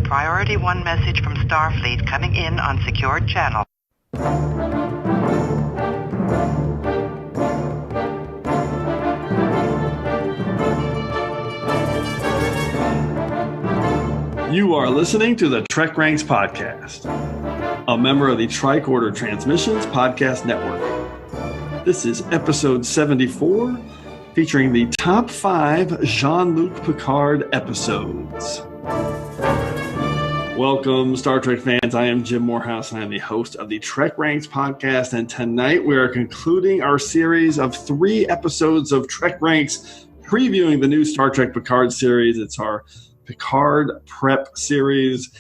Priority 1 message from Starfleet coming in on secured channel. You are listening to the TrekRanks podcast, a member of the Tricorder Transmissions Podcast Network. This is episode 74, featuring the top 5 Jean-Luc Picard episodes. Welcome, Star Trek fans. I am Jim Morehouse, and I am the host of the TrekRanks podcast. And tonight we are concluding our series of 3 episodes of TrekRanks, previewing the new Star Trek Picard series. It's our Picard Prep series.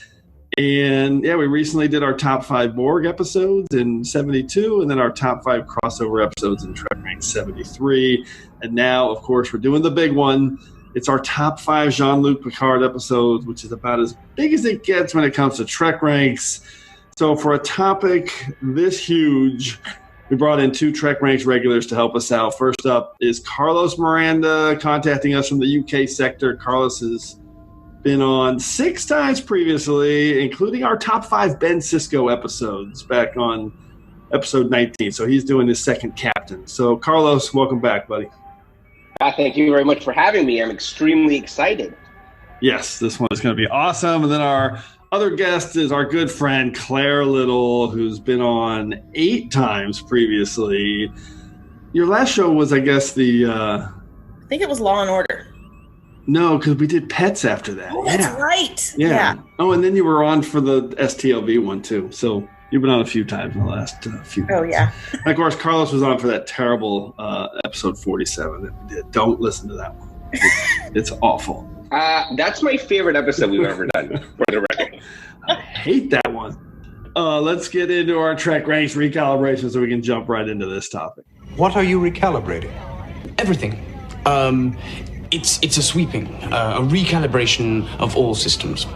And yeah, we recently did our top 5 Borg episodes in 72, and then our top 5 crossover episodes in TrekRanks 73. And now, of course, we're doing the big one. It's our top 5 Jean-Luc Picard episodes, which is about as big as it gets when it comes to TrekRanks. So for a topic this huge, we brought in 2 TrekRanks regulars to help us out. First up is Carlos Miranda, contacting us from the UK sector. Carlos has been on 6 times previously, including our top 5 Ben Sisko episodes back on episode 19. So he's doing his second captain. So Carlos, welcome back, buddy. Thank you very much for having me. I'm extremely excited. Yes, this one is going to be awesome. And then our other guest is our good friend Claire Little, who's been on 8 times previously. Your last show was, I guess, I think it was Law and Order. No, because we did Pets after that. Oh, that's right. Yeah. Oh, and then you were on for the STLV one, too. So you've been on a few times in the last few months. Oh, yeah. And of course, Carlos was on for that terrible episode 47 that we did. Don't listen to that one. It's awful. That's my favorite episode we've ever done, for the record. I hate that one. Let's get into our TrekRanks recalibration so we can jump right into this topic. What are you recalibrating? Everything. It's a sweeping, a recalibration of all systems.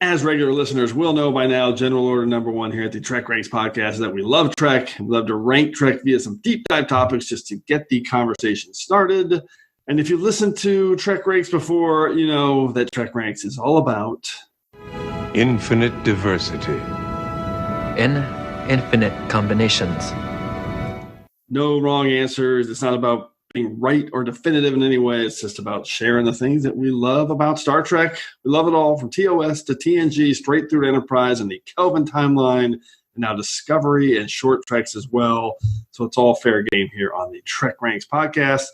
As regular listeners will know by now, general order number 1 here at the TrekRanks podcast is that we love Trek. We love to rank Trek via some deep dive topics just to get the conversation started. And if you've listened to TrekRanks before, you know that TrekRanks is all about Infinite diversity. In infinite combinations. No wrong answers. It's not about being right or definitive in any way. It's just about sharing the things that we love about Star Trek. We love it all, from TOS to TNG, straight through to Enterprise and the Kelvin timeline, and now Discovery and short treks as well. So it's all fair game here on the TrekRanks podcast.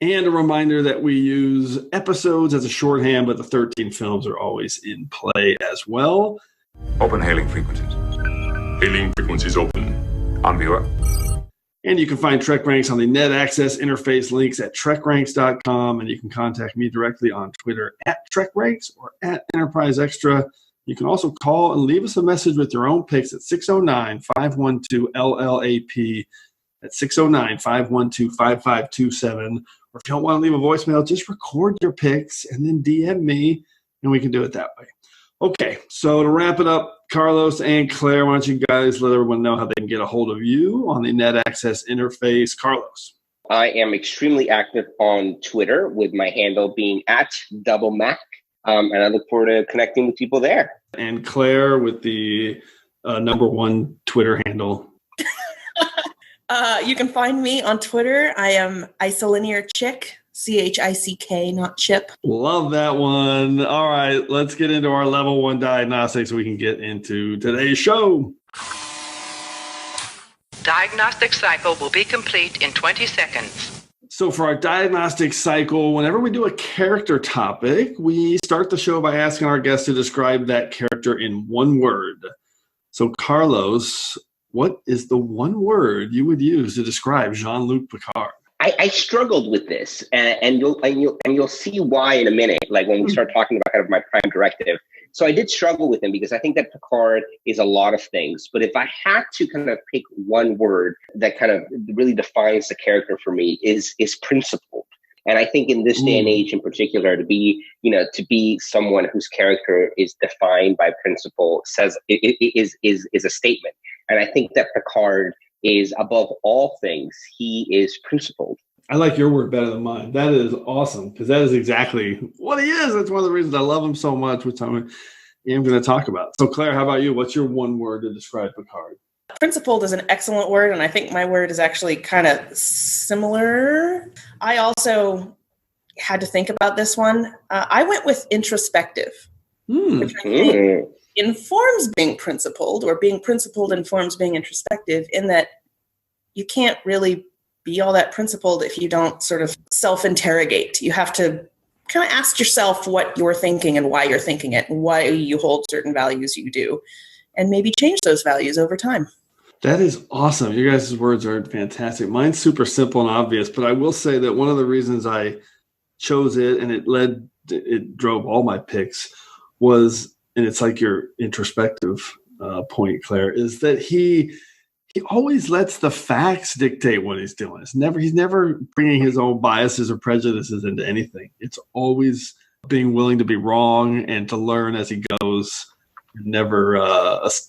And a reminder that we use episodes as a shorthand, but the 13 films are always in play as well. Open hailing frequencies. Hailing frequencies open. On viewer. And you can find TrekRanks on the net access interface links at trekranks.com. And you can contact me directly on Twitter at TrekRanks or at Enterprise Extra. You can also call and leave us a message with your own picks at 609-512-LLAP. At 609-512-5527. Or if you don't want to leave a voicemail, just record your picks and then DM me, and we can do it that way. Okay, so to wrap it up, Carlos and Claire, why don't you guys let everyone know how they can get a hold of you on the net access interface. Carlos. I am extremely active on Twitter, with my handle being at @DoubleMac, and I look forward to connecting with people there. And Claire with the number 1 Twitter handle. You can find me on Twitter. I am Isolinear Chick, CHICK, not Chip. Love that one. All right, let's get into our Level 1 diagnostics so we can get into today's show. Diagnostic cycle will be complete in 20 seconds. So for our diagnostic cycle, whenever we do a character topic, we start the show by asking our guests to describe that character in 1 word. So Carlos, what is the 1 word you would use to describe Jean-Luc Picard? I struggled with this, and you'll see why in a minute. Like when we start talking about kind of my Prime Directive. So I did struggle with him because I think that Picard is a lot of things. But if I had to kind of pick 1 word that kind of really defines the character for me, is principled. And I think in this day and age in particular, to be someone whose character is defined by principle is a statement. And I think that Picard is, above all things, he is principled. I like your word better than mine. That is awesome, because that is exactly what he is. That's one of the reasons I love him so much. Which am going to talk about. So Claire, how about you? What's your one word to describe Picard? Principled is an excellent word, and I think my word is actually kind of similar. I also had to think about this one. I went with introspective, which I think informs being principled, or being principled informs being introspective, in that you can't really be all that principled if you don't sort of self-interrogate. You have to kind of ask yourself what you're thinking and why you're thinking it, and why you hold certain values you do, and maybe change those values over time. That is awesome. You guys' words are fantastic. Mine's super simple and obvious, but I will say that one of the reasons I chose it, and it drove all my picks, was, and it's like your introspective point, Claire, is that he always lets the facts dictate what he's doing. He's never bringing his own biases or prejudices into anything. It's always being willing to be wrong and to learn as he goes, never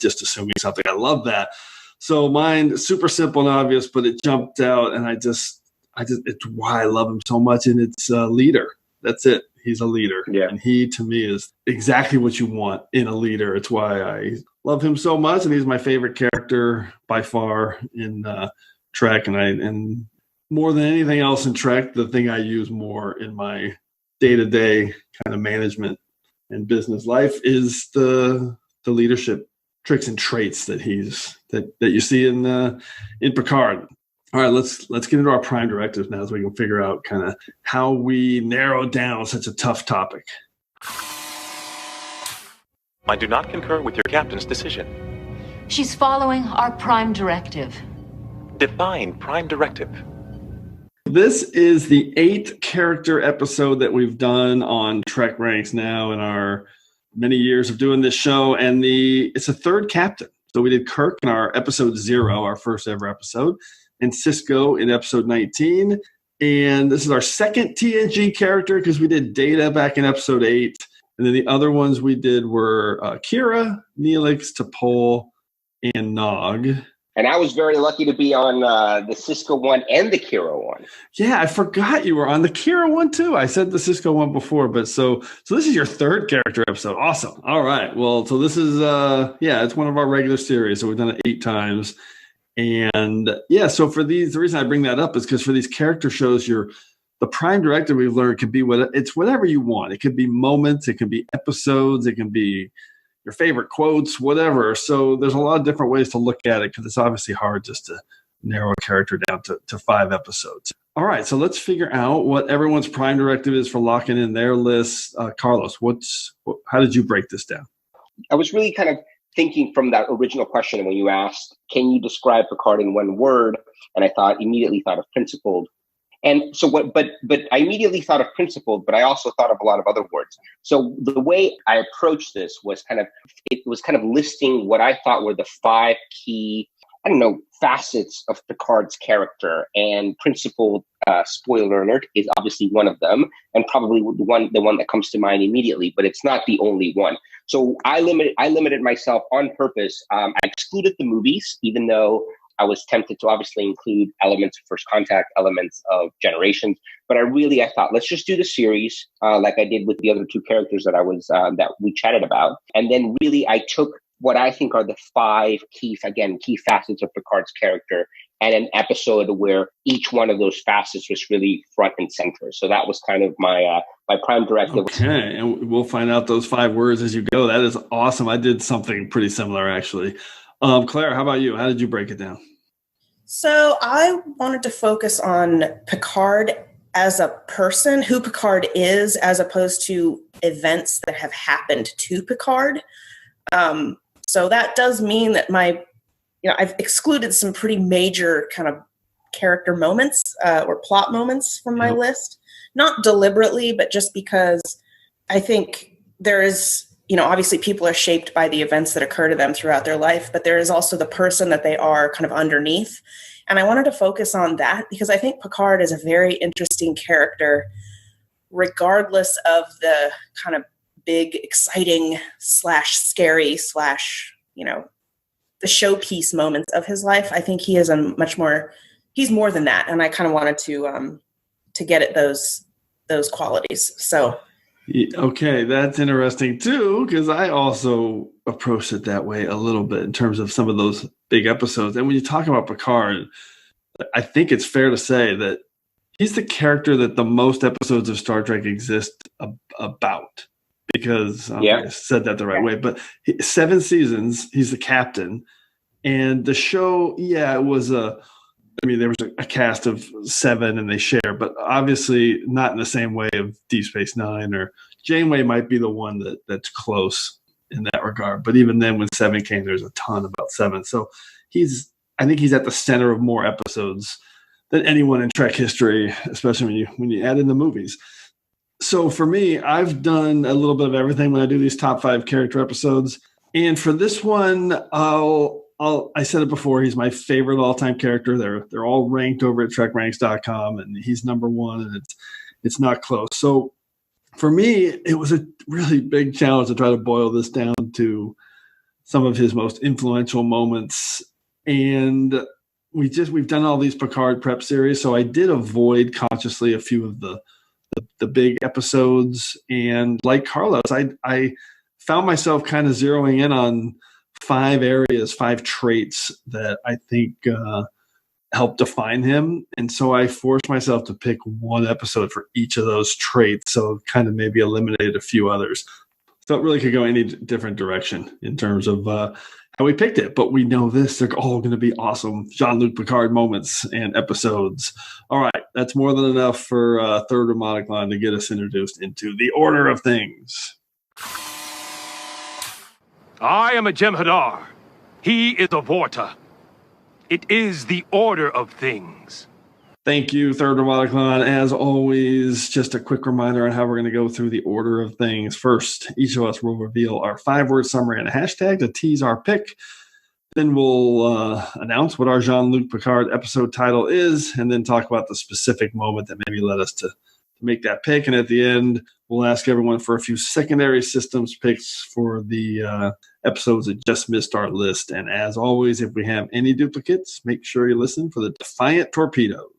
just assuming something. I love that. So mine, super simple and obvious, but it jumped out, and it's why I love him so much, and it's a leader. That's it. He's a leader. Yeah. And he, to me, is exactly what you want in a leader. It's why I love him so much, and he's my favorite character by far in Trek. And more than anything else in Trek, the thing I use more in my day-to-day kind of management and business life is the leadership tricks and traits that that you see in Picard. All right, let's get into our Prime Directives now, so we can figure out kind of how we narrow down such a tough topic. I do not concur with your captain's decision. She's following our Prime Directive. Define Prime Directive. This is the 8th character episode that we've done on TrekRanks now in our many years of doing this show, and it's a third captain. So we did Kirk in our episode 0, our first ever episode, and Cisco in episode 19. And this is our second TNG character, because we did Data back in episode 8. And then the other ones we did were Kira, Neelix, T'Pol, and Nog. And I was very lucky to be on the Cisco one and the Kira one. Yeah, I forgot you were on the Kira one too. I said the Cisco one before, but so this is your third character episode. Awesome. All right. Well, so this is it's one of our regular series. So we've done it 8 times. And yeah, so for the reason I bring that up is because for these character shows, the Prime Directive we've learned can be whatever you want. It could be moments, it can be episodes, it can be your favorite quotes, whatever. So there's a lot of different ways to look at it, because it's obviously hard just to narrow a character down to 5 episodes. All right, so let's figure out what everyone's Prime Directive is for locking in their list. Carlos, how did you break this down? I was really kind of thinking from that original question when you asked, can you describe Picard in one word? And I immediately thought of principled. And so but I immediately thought of principled, but I also thought of a lot of other words. So the way I approached this was kind of listing what I thought were the 5 key, facets of Picard's character, and principled, spoiler alert, is obviously one of them, and probably the one that comes to mind immediately, but it's not the only one. So I limited myself on purpose. I excluded the movies, even though I was tempted to obviously include elements of First Contact, elements of Generations, but I thought, let's just do the series, like I did with the other 2 characters that we chatted about. And then really I took what I think are the 5 key facets of Picard's character, and an episode where each one of those facets was really front and center. So that was kind of my Prime Directive. Okay, and we'll find out those 5 words as you go. That is awesome. I did something pretty similar, actually. Claire, how about you? How did you break it down? So I wanted to focus on Picard as a person, who Picard is, as opposed to events that have happened to Picard. So that does mean that I've excluded some pretty major kind of character moments or plot moments from my list. Not deliberately, but just because I think there is, obviously people are shaped by the events that occur to them throughout their life, but there is also the person that they are kind of underneath. And I wanted to focus on that because I think Picard is a very interesting character, regardless of the kind of big, exciting / scary / the showpiece moments of his life. I think he is he's more than that. And I kind of wanted to get at those qualities. So Okay, that's interesting too, because I also approached it that way a little bit in terms of some of those big episodes. And when you talk about Picard, I think it's fair to say that he's the character that the most episodes of Star Trek exist about, because I said that the right way. But 7 seasons, he's the captain. And the show, it was there was a cast of 7 and they share, but obviously not in the same way of Deep Space Nine, or Janeway might be the one that's close in that regard. But even then, when 7 came, there's a ton about 7. So I think he's at the center of more episodes than anyone in Trek history, especially when you add in the movies. So for me, I've done a little bit of everything when I do these top 5 character episodes. And for this one, I said it before, he's my favorite all-time character. They're all ranked over at TrekRanks.com, and he's number 1, and it's not close. So for me, it was a really big challenge to try to boil this down to some of his most influential moments. And we've done all these Picard prep series, so I did avoid consciously a few of the big episodes. And like Carlos, I found myself kind of zeroing in on 5 areas, 5 traits that I think help define him. And so I forced myself to pick one episode for each of those traits, so kind of maybe eliminated a few others. So it really could go any different direction in terms of how we picked it. But we know this, they're all going to be awesome Jean-Luc Picard moments and episodes. All right, that's more than enough for Third Harmonic Line to get us introduced into the order of things. I am a Jem'Hadar. He is a Vorta. It is the order of things. Thank you, Third Harmonic Line. As always, just a quick reminder on how we're going to go through the order of things. First, each of us will reveal our 5-word summary and a hashtag to tease our pick. Then we'll announce what our Jean-Luc Picard episode title is, and then talk about the specific moment that maybe led us to make that pick. And at the end, we'll ask everyone for a few secondary systems picks for the episodes that just missed our list. And as always, if we have any duplicates, make sure you listen for the Defiant Torpedoes.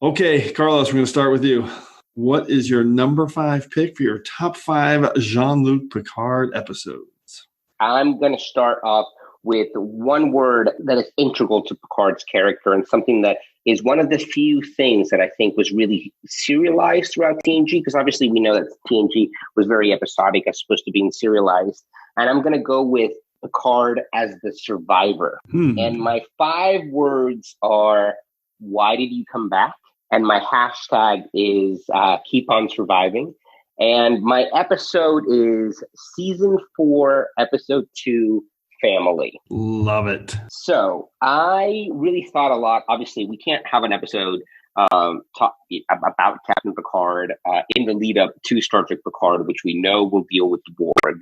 Okay, Carlos, we're going to start with you. What is your number 5 pick for your top 5 Jean-Luc Picard episodes? I'm going to start off with one word that is integral to Picard's character, and something that is one of the few things that I think was really serialized throughout TNG, because obviously we know that TNG was very episodic as opposed to being serialized. And I'm going to go with Picard as the survivor. And my 5 words are, why did you come back? And my hashtag is keep on surviving. And my episode is season 4, episode 2, family. Love it. So I really thought a lot. Obviously, we can't have an episode talk about Captain Picard in the lead up to Star Trek Picard, which we know will deal with the Borg,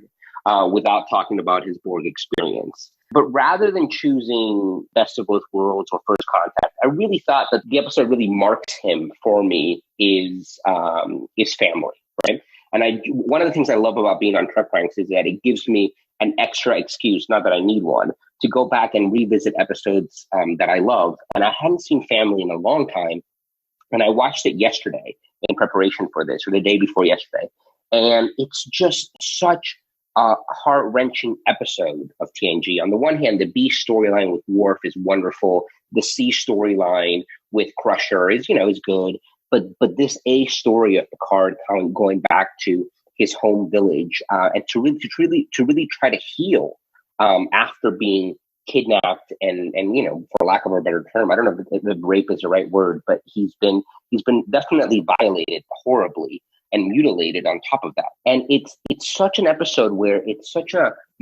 without talking about his Borg experience. But rather than choosing Best of Both Worlds or First Contact, I really thought that the episode really marks him for me is family, right? And one of the things I love about being on TrekRanks is that it gives me an extra excuse, not that I need one, to go back and revisit episodes that I love. And I hadn't seen Family in a long time. And I watched it yesterday in preparation for this, or the day before yesterday. And it's just such a heart-wrenching episode of TNG. On the one hand, the B storyline with Worf is wonderful. The C storyline with Crusher is good. But this A story of Picard going back to his home village, and to really try to heal after being kidnapped and for lack of a better term, I don't know if the rape is the right word, but he's been definitely violated horribly and mutilated on top of that. And it's such an episode where you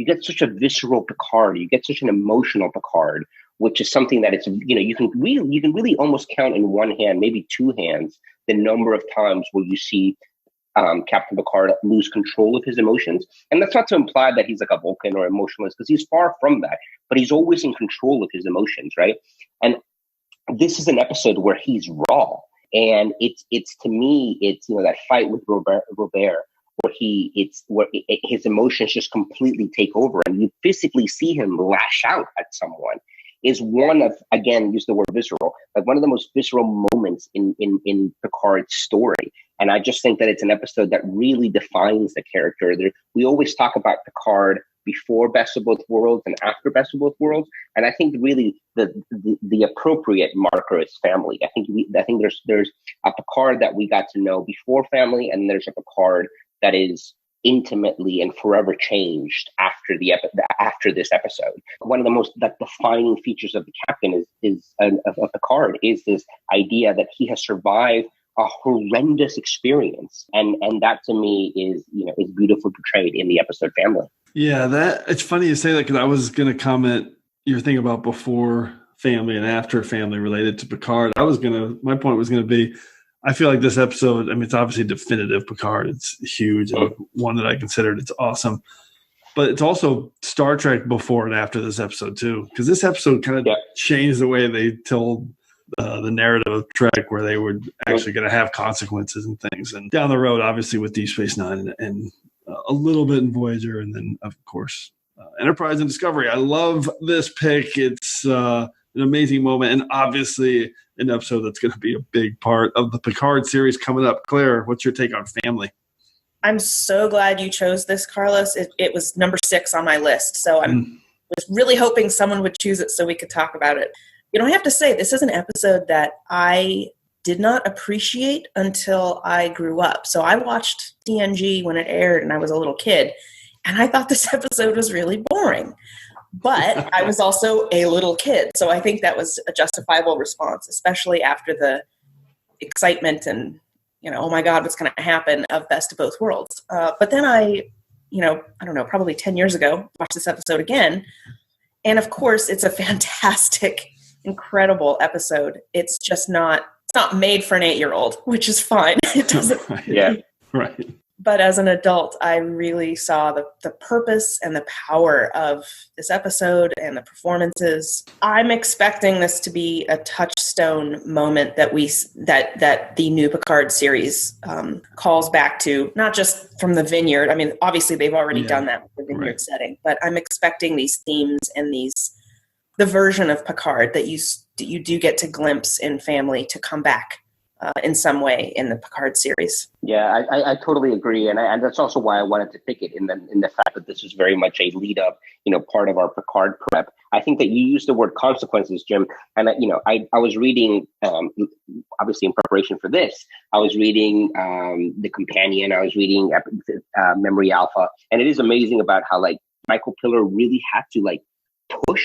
get such a visceral Picard, you get such an emotional Picard, which is something that it's you can really almost count in one hand, maybe 2 hands, the number of times where you see Captain Picard lose control of his emotions. And that's not to imply that he's like a Vulcan or emotionless, because he's far from that, but he's always in control of his emotions, right? And this is an episode where he's raw. And it's to me, it's that fight with Robert, where his emotions just completely take over, and you physically see him lash out at someone. is one of, again, use the word visceral, like one of the most visceral moments in Picard's story. And I just think that it's an episode that really defines the character. We always talk about Picard before Best of Both Worlds and after Best of Both Worlds. And I think really the appropriate marker is family. I think there's a Picard that we got to know before family, and there's a Picard that is intimately and forever changed after this episode. One of the most defining features of the captain of Picard is this idea that he has survived a horrendous experience, and that to me is beautifully portrayed in the episode Family. Yeah, it's funny you say that, because I was going to comment your thing about before family and after family related to Picard. My point was going to be, I feel like this episode, I mean, it's obviously definitive Picard. It's huge, and one that I considered, it's awesome. But it's also Star Trek before and after this episode too, because this episode kind of changed the way they told the narrative of Trek, where they were actually going to have consequences and things. And down the road, obviously, with Deep Space Nine and a little bit in Voyager, and then, of course, Enterprise and Discovery. I love this pick. It's an amazing moment, and obviously an episode that's going to be a big part of the Picard series coming up. Claire, what's your take on Family? I'm so glad you chose this, Carlos. It was number 6 on my list, so I was really hoping someone would choose it so we could talk about it. I have to say, this is an episode that I did not appreciate until I grew up. So I watched TNG when it aired and I was a little kid, and I thought this episode was really boring. But I was also a little kid, so I think that was a justifiable response, especially after the excitement and, oh my God, what's going to happen of Best of Both Worlds. But then I don't know, probably 10 years ago, watched this episode again. And of course, it's a fantastic, incredible episode. It's not made for an 8-year-old, which is fine. It doesn't. Right. But as an adult, I really saw the purpose and the power of this episode and the performances. I'm expecting this to be a touchstone moment that the new Picard series calls back to, not just from the Vineyard. I mean, obviously they've already done that with the Vineyard setting, but I'm expecting these themes and the version of Picard that you do get to glimpse in Family to come back in some way in the Picard series. Yeah, I totally agree, and that's also why I wanted to pick it in the fact that this is very much a lead up, part of our Picard prep. I think that you used the word consequences, Jim, and I was reading, obviously in preparation for this, I was reading The Companion, I was reading Memory Alpha, and it is amazing about how Michael Piller really had to push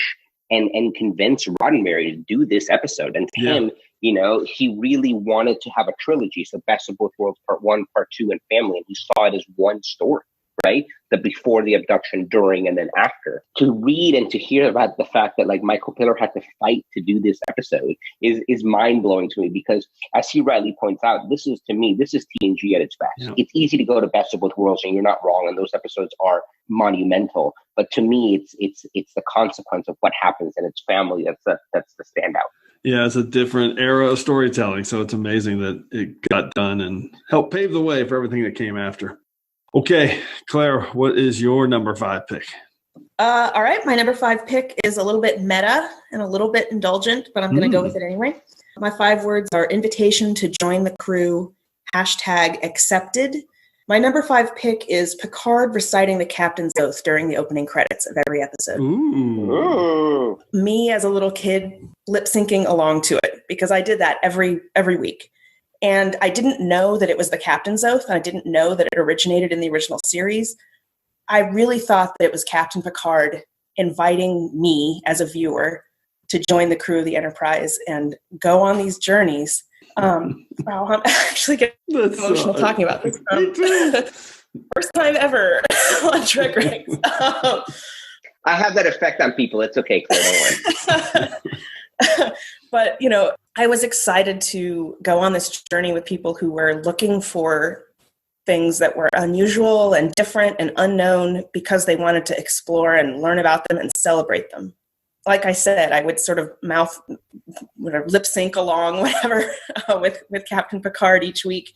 and convince Roddenberry to do this episode, and to him, he really wanted to have a trilogy. So Best of Both Worlds, Part 1, Part 2, and Family. And he saw it as one story, right? The before the abduction, during, and then after. To read and to hear about the fact that Michael Piller had to fight to do this episode is mind-blowing to me, because as he rightly points out, this is TNG at its best. Yeah. It's easy to go to Best of Both Worlds, and you're not wrong, and those episodes are monumental. But to me, it's the consequence of what happens in its family that's the standout. Yeah, it's a different era of storytelling, so it's amazing that it got done and helped pave the way for everything that came after. Okay, Claire, what is your number 5 pick? All right, my number 5 pick is a little bit meta and a little bit indulgent, but I'm going to go with it anyway. My 5 words are invitation to join the crew, #accepted. My number 5 pick is Picard reciting the captain's oath during the opening credits of every episode. Ooh. Me as a little kid lip syncing along to it, because I did that every week. And I didn't know that it was the captain's oath. I didn't know that it originated in the original series. I really thought that it was Captain Picard inviting me as a viewer to join the crew of the Enterprise and go on these journeys. Wow, I'm actually getting emotional talking about this. First time ever on TrekRanks. I have that effect on people. It's okay, Claire, don't worry. But, I was excited to go on this journey with people who were looking for things that were unusual and different and unknown, because they wanted to explore and learn about them and celebrate them. Like I said, I would sort of lip sync along, whatever, with Captain Picard each week.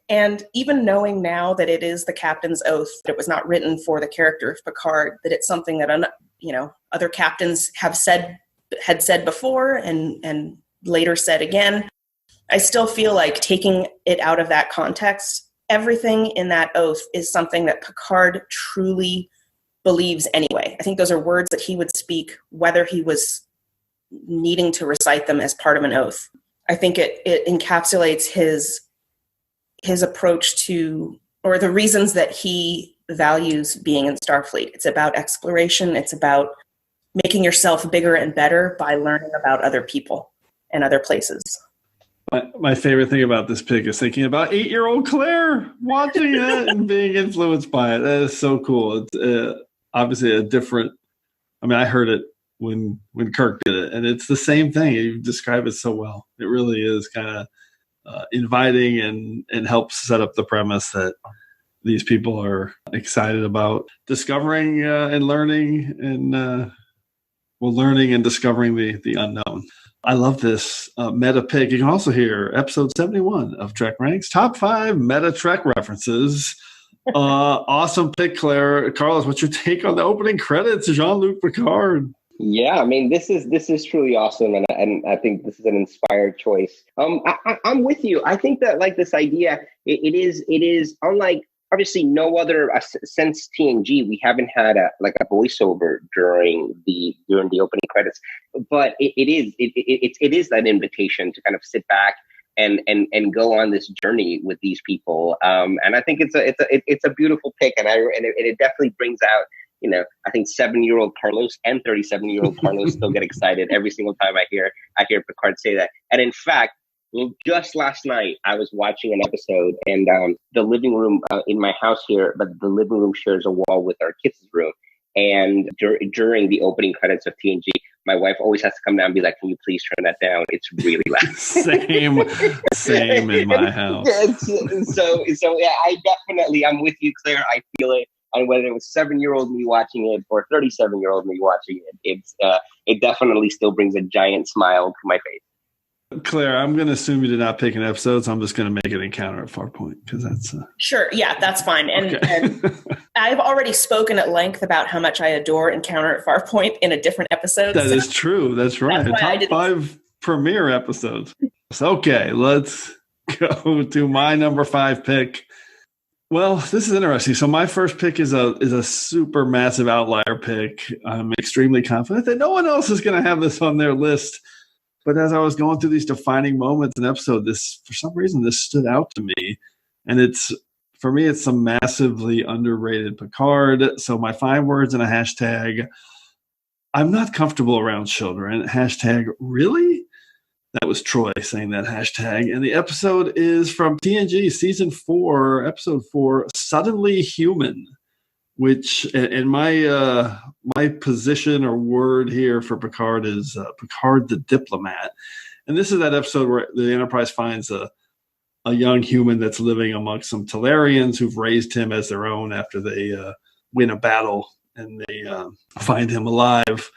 And even knowing now that it is the captain's oath, that it was not written for the character of Picard, that it's something that, other captains have said had said before and later said again, I still feel like taking it out of that context, everything in that oath is something that Picard truly believes anyway. I think those are words that he would speak whether he was needing to recite them as part of an oath. I think it encapsulates his approach to, or the reasons that he values being in Starfleet. It's about exploration. It's about making yourself bigger and better by learning about other people and other places. My favorite thing about this pick is thinking about 8-year-old Claire watching it and being influenced by it. That is so cool. It's obviously a different, I mean, I heard it when Kirk did it, and it's the same thing. You describe it so well. It really is kind of inviting and helps set up the premise that these people are excited about discovering and learning and learning and discovering the unknown. I love this meta pick. You can also hear episode 71 of TrekRanks, top 5 meta Trek references. Awesome pick, Claire. Carlos, what's your take on the opening credits? Jean-Luc Picard. Yeah, I mean, this is truly awesome, and I think this is an inspired choice. I'm with you. I think that like this idea, it is unlike obviously no other since TNG. We haven't had a voiceover during the opening credits, but it is that invitation to kind of sit back and go on this journey with these people. And I think it's a beautiful pick, and it definitely brings out. You know, I think 7-year-old Carlos and 37-year-old Carlos still get excited every single time I hear Picard say that. And in fact, just last night I was watching an episode, and the living room in my house here, but the living room shares a wall with our kids' room. And during the opening credits of TNG, my wife always has to come down and be like, "Can you please turn that down? It's really loud." Same in my house. So yeah, I'm with you, Claire. I feel it. And whether it was 7-year-old me watching it or 37-year-old me watching it, it definitely still brings a giant smile to my face. Claire, I'm going to assume you did not pick an episode, so I'm just going to make it Encounter at Farpoint because that's sure. Yeah, that's fine. And, okay. And I've already spoken at length about how much I adore Encounter at Farpoint in a different episode. That is true. That's right. That's Top 5 premiere episodes. Okay, let's go to my number 5 pick. Well, this is interesting. So my first pick is a super massive outlier pick. I'm extremely confident that no one else is going to have this on their list. But as I was going through these defining moments in episode, for some reason, this stood out to me. And for me, it's some massively underrated Picard. So my 5 words and a hashtag: I'm not comfortable around children. Hashtag really? That was Troy saying that hashtag. And the episode is from TNG Season 4, Episode 4, Suddenly Human, which, and my position or word here for Picard is Picard the Diplomat. And this is that episode where the Enterprise finds a young human that's living amongst some Talarians who've raised him as their own after they win a battle, and they find him alive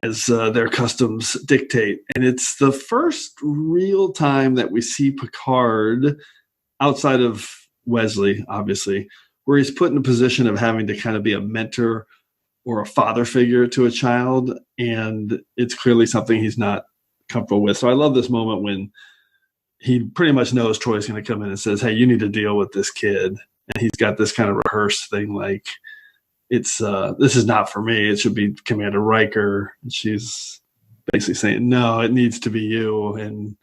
as their customs dictate. And it's the first real time that we see Picard, outside of Wesley, obviously, where he's put in a position of having to kind of be a mentor or a father figure to a child. And it's clearly something he's not comfortable with. So I love this moment when he pretty much knows Troy's going to come in and says, "Hey, you need to deal with this kid." And he's got this kind of rehearsed thing like, this is not for me. It should be Commander Riker. And she's basically saying, "No, it needs to be you." And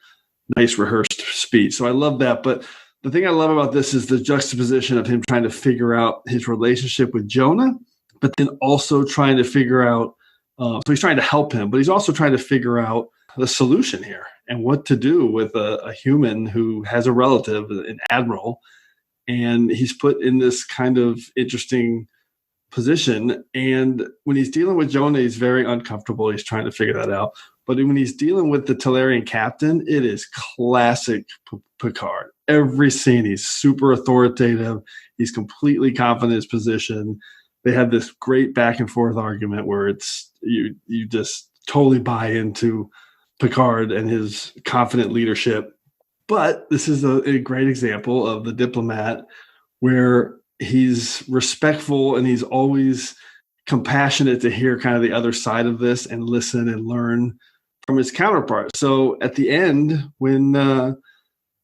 nice rehearsed speech. So I love that. But the thing I love about this is the juxtaposition of him trying to figure out his relationship with Jonah, but then also trying to figure out, so he's trying to help him, but he's also trying to figure out the solution here and what to do with a human who has a relative, an admiral, and he's put in this kind of interesting position. And when he's dealing with Jonah, he's very uncomfortable. He's trying to figure that out. But when he's dealing with the Talarian captain, it is classic Picard. Every scene, he's super authoritative. He's completely confident in his position. They have this great back and forth argument where it's you just totally buy into Picard and his confident leadership. But this is a great example of the diplomat where he's respectful and he's always compassionate to hear kind of the other side of this and listen and learn from his counterpart. So at the end, when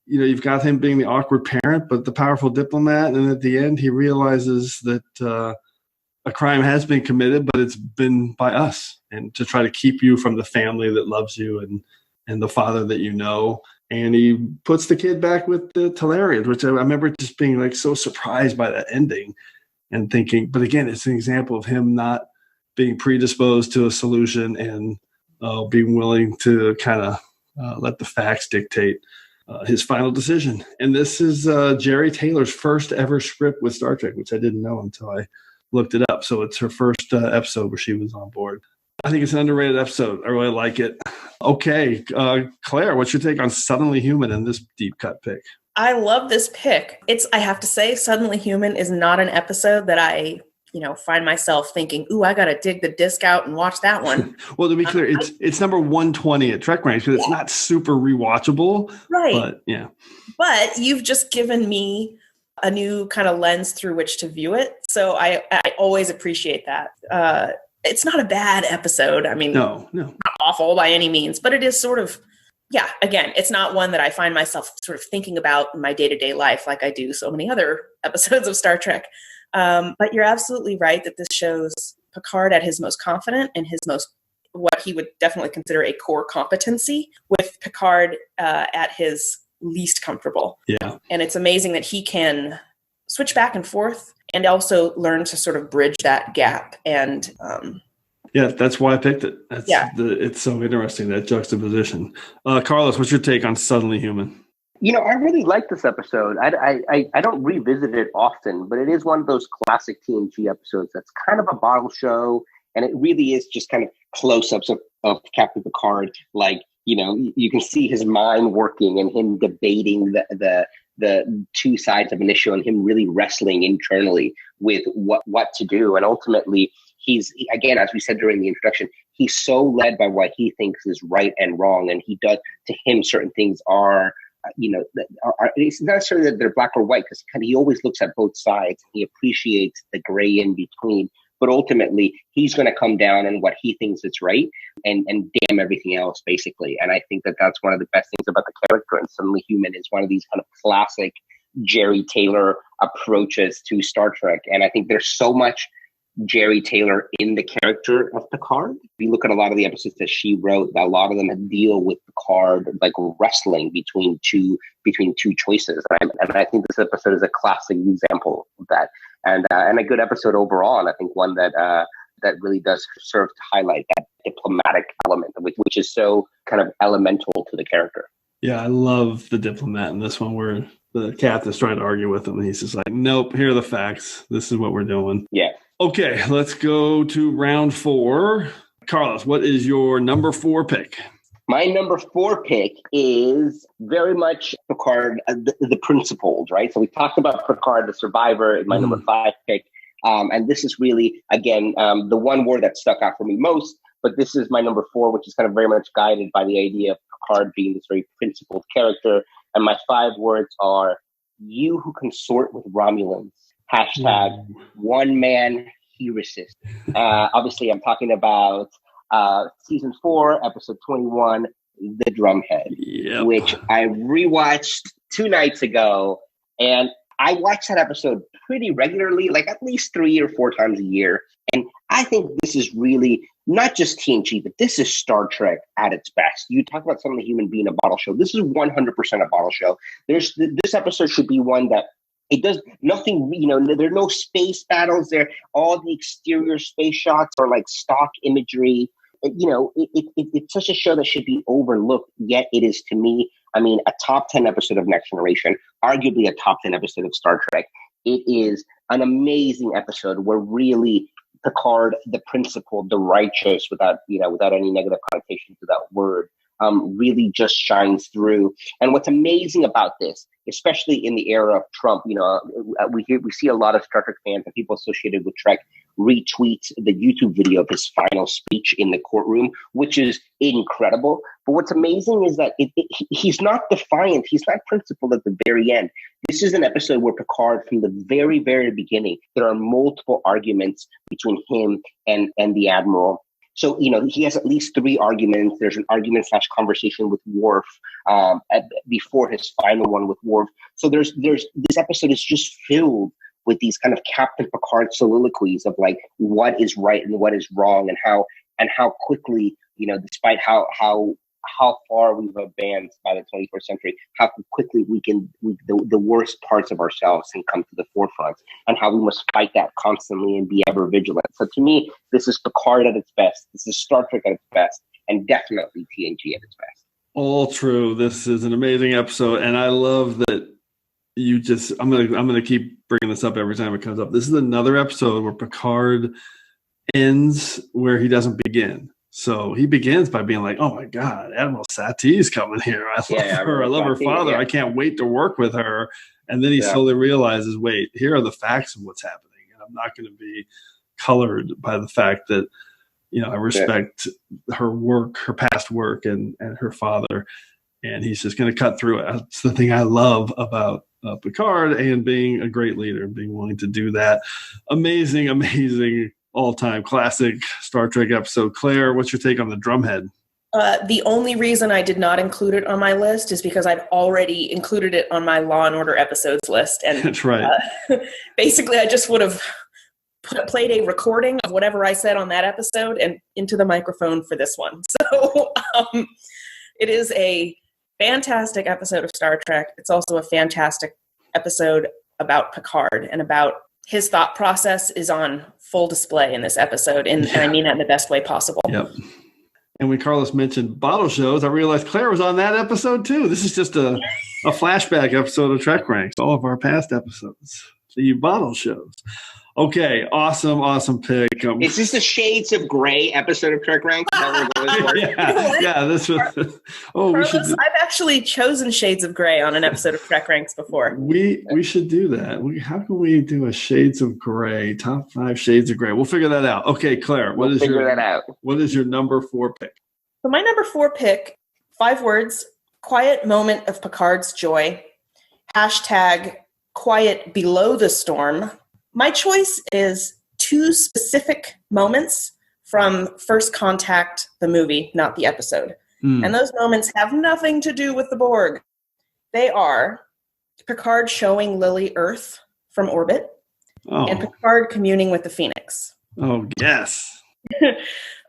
you've got him being the awkward parent, but the powerful diplomat, and at the end he realizes that a crime has been committed, but it's been by us, and to try to keep you from the family that loves you and the father that you know. And he puts the kid back with the Talarians, which I remember just being like so surprised by that ending and thinking, but again, it's an example of him not being predisposed to a solution and being willing to kind of let the facts dictate his final decision. And this is Jerry Taylor's first ever script with Star Trek, which I didn't know until I looked it up. So it's her first episode where she was on board. I think it's an underrated episode. I really like it. Okay, Claire, what's your take on Suddenly Human in this deep cut pick? I love this pick. I have to say, Suddenly Human is not an episode that I find myself thinking, ooh, I got to dig the disc out and watch that one. Well, to be clear, it's number 120 at TrekRanks because it's not super rewatchable. Right. But yeah. But you've just given me a new kind of lens through which to view it. So I always appreciate that. It's not a bad episode. I mean, no, not awful by any means, but it is sort of, again, it's not one that I find myself sort of thinking about in my day-to-day life like I do so many other episodes of Star Trek. But you're absolutely right that this shows Picard at his most confident and what he would definitely consider a core competency, with Picard at his least comfortable. Yeah. And it's amazing that he can switch back and forth and also learn to sort of bridge that gap. And that's why I picked it. It's so interesting, that juxtaposition. Carlos, what's your take on Suddenly Human? I really like this episode. I don't revisit it often, but it is one of those classic TNG episodes that's kind of a bottle show, and it really is just kind of close-ups of Captain Picard. Like, you can see his mind working and him debating the two sides of an issue and him really wrestling internally with what to do. And ultimately, he's, again, as we said during the introduction, he's so led by what he thinks is right and wrong. And he does, to him, certain things are, it's not necessarily that they're black or white, because he always looks at both sides. He appreciates the gray in between. But ultimately, he's going to come down on what he thinks is right and damn everything else, basically. And I think that that's one of the best things about the character. And Suddenly Human is one of these kind of classic Jerry Taylor approaches to Star Trek. And I think there's so much Jerry Taylor in the character of Picard. If you look at a lot of the episodes that she wrote, a lot of them deal with Picard like wrestling between two choices. And I think this episode is a classic example of that. And a good episode overall. And I think one that really does serve to highlight that diplomatic element, which is so kind of elemental to the character. Yeah, I love the diplomat in this one, where the captain's trying to argue with him, and he's just like, nope, here are the facts. This is what we're doing. Yeah. Okay, let's go to round 4. Carlos, what is your number 4 pick? My number 4 pick is very much Picard, the principled, right? So we talked about Picard, the survivor, in my number 5 pick. And this is really, again, the one word that stuck out for me most. But this is my number 4, which is kind of very much guided by the idea of Picard being this very principled character. And my 5 words are, you who consort with Romulans. Hashtag one man he resists. Obviously, I'm talking about season 4, episode 21, The Drumhead, which I rewatched 2 nights ago. And I watch that episode pretty regularly, like at least 3 or 4 times a year. And I think this is really not just TNG, but this is Star Trek at its best. You talk about Suddenly Human being a bottle show. This is 100% a bottle show. This episode should be one that it does nothing, there are no space battles there. All the exterior space shots are like stock imagery. It's such a show that should be overlooked, yet it is, to me, a top 10 episode of Next Generation, arguably a top 10 episode of Star Trek. It is an amazing episode where really Picard, the principled, the righteous, without any negative connotation to that word, really just shines through. And what's amazing about this, especially in the era of Trump, we see a lot of Star Trek fans and people associated with Trek retweet the YouTube video of his final speech in the courtroom, which is incredible. But what's amazing is that he's not defiant. He's not principled at the very end. This is an episode where Picard, from the very, very beginning, there are multiple arguments between him and the Admiral. So, he has at least 3 arguments. There's an argument / conversation with Worf before his final one with Worf. So there's this episode is just filled with these kind of Captain Picard soliloquies of like what is right and what is wrong, and how quickly, despite how far we've advanced by the 21st century, how quickly the worst parts of ourselves can come to the forefront, and how we must fight that constantly and be ever vigilant. So to me, this is Picard at its best. This is Star Trek at its best, and definitely TNG at its best. All true. This is an amazing episode, and I love that I'm gonna keep bringing this up every time it comes up. This is another episode where Picard ends where he doesn't begin. So he begins by being like, "Oh my God, Admiral Satie's coming here. I love her. I love her father. I can't wait to work with her." And then he slowly realizes, "Wait, here are the facts of what's happening, and I'm not going to be colored by the fact that I respect her work, her past work, and her father." And he's just going to cut through it. That's the thing I love about Picard, and being a great leader, being willing to do that. Amazing, amazing. All-time classic Star Trek episode. Claire, what's your take on the drumhead? The only reason I did not include it on my list is because I've already included it on my Law and Order episodes list. And that's right. Basically, I just would have played a recording of whatever I said on that episode and into the microphone for this one. So it is a fantastic episode of Star Trek. It's also a fantastic episode about Picard, and about his thought process is on full display in this episode, and I mean that in the best way possible. Yep. And when Carlos mentioned bottle shows, I realized Claire was on that episode too. This is just a flashback episode of TrekRanks, all of our past episodes. The bottle shows. Okay, awesome pick. Is this the Shades of Grey episode of TrekRanks? Yeah, this was. Carlos, I've actually chosen Shades of Grey on an episode of TrekRanks before. We should do that. How can we do a Shades of Grey, top 5 Shades of Grey? We'll figure that out. Okay, Claire, what is your number 4 pick? So my number 4 pick, 5 words: quiet moment of Picard's joy. # quiet below the storm. My choice is 2 specific moments from First Contact, the movie, not the episode. And those moments have nothing to do with the Borg. They are Picard showing Lily Earth from orbit, and Picard communing with the Phoenix. Oh, yes.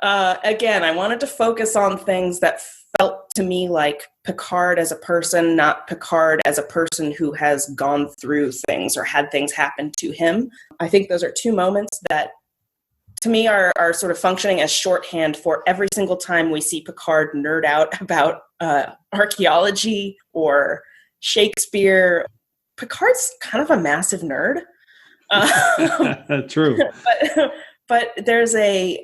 Again, I wanted to focus on things that felt to me like Picard as a person, not Picard as a person who has gone through things or had things happen to him. I think those are 2 moments that, to me, are sort of functioning as shorthand for every single time we see Picard nerd out about archaeology or Shakespeare. Picard's kind of a massive nerd. True. But there's a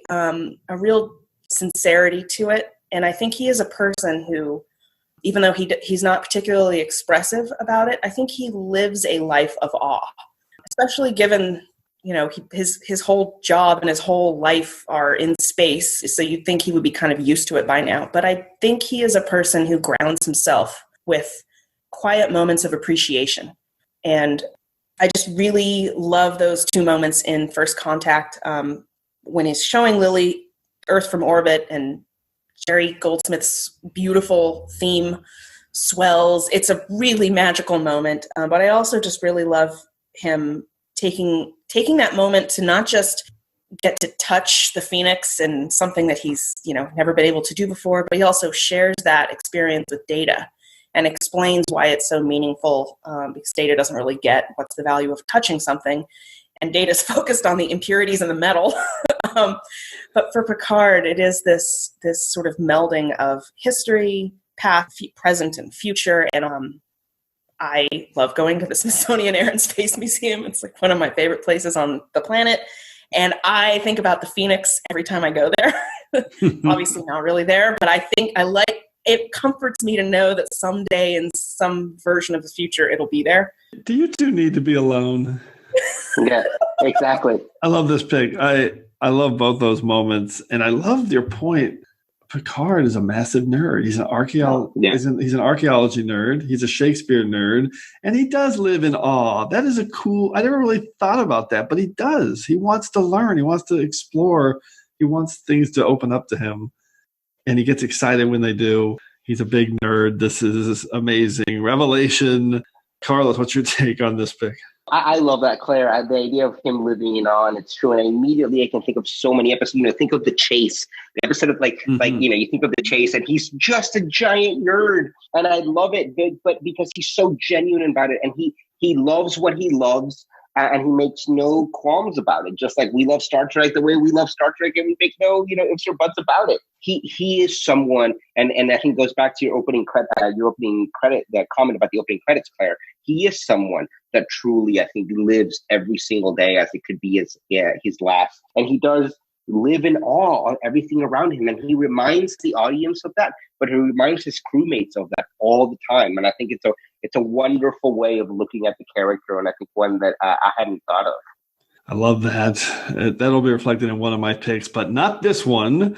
real sincerity to it. And I think he is a person who, even though he's not particularly expressive about it, I think he lives a life of awe, especially given, his whole job and his whole life are in space. So you'd think he would be kind of used to it by now. But I think he is a person who grounds himself with quiet moments of appreciation. And I just really love those 2 moments in First Contact, when he's showing Lily Earth from orbit and Jerry Goldsmith's beautiful theme swells. It's a really magical moment, but I also just really love him taking that moment to not just get to touch the Phoenix and something that he's never been able to do before, but he also shares that experience with Data and explains why it's so meaningful, because Data doesn't really get what's the value of touching something, and Data's focused on the impurities in the metal. But for Picard, it is this sort of melding of history, past, present, and future. And I love going to the Smithsonian Air and Space Museum. It's like one of my favorite places on the planet. And I think about the Phoenix every time I go there. Obviously not really there, but I think it comforts me to know that someday in some version of the future, it'll be there. Do you 2 need to be alone? Yeah, exactly. I love this pick. I love both those moments, and I love your point. Picard is a massive nerd. He's an he's an archaeology nerd. He's a Shakespeare nerd, and he does live in awe. That is I never really thought about that, but he does. He wants to learn. He wants to explore He wants things to open up to him, and he gets excited when they do. He's a big nerd. This is amazing. Revelation. Carlos, what's your take on this pick? I love that, Claire. The idea of him living in awe, and it's true. And immediately I can think of so many episodes. Think of The Chase, the episode of like you think of The Chase, and he's just a giant nerd, and I love it. But because he's so genuine about it, and he loves what he loves, and he makes no qualms about it. Just like we love Star Trek the way we love Star Trek, and we make no ifs or buts about it. He is someone, and I think it goes back to your opening credit, that comment about the opening credits, Claire. He is someone that truly, I think, lives every single day as it could be his last. And he does live in awe of everything around him. And he reminds the audience of that, but he reminds his crewmates of that all the time. And I think it's a wonderful way of looking at the character, and I think one that I hadn't thought of. I love that. That'll be reflected in one of my picks, but not this one.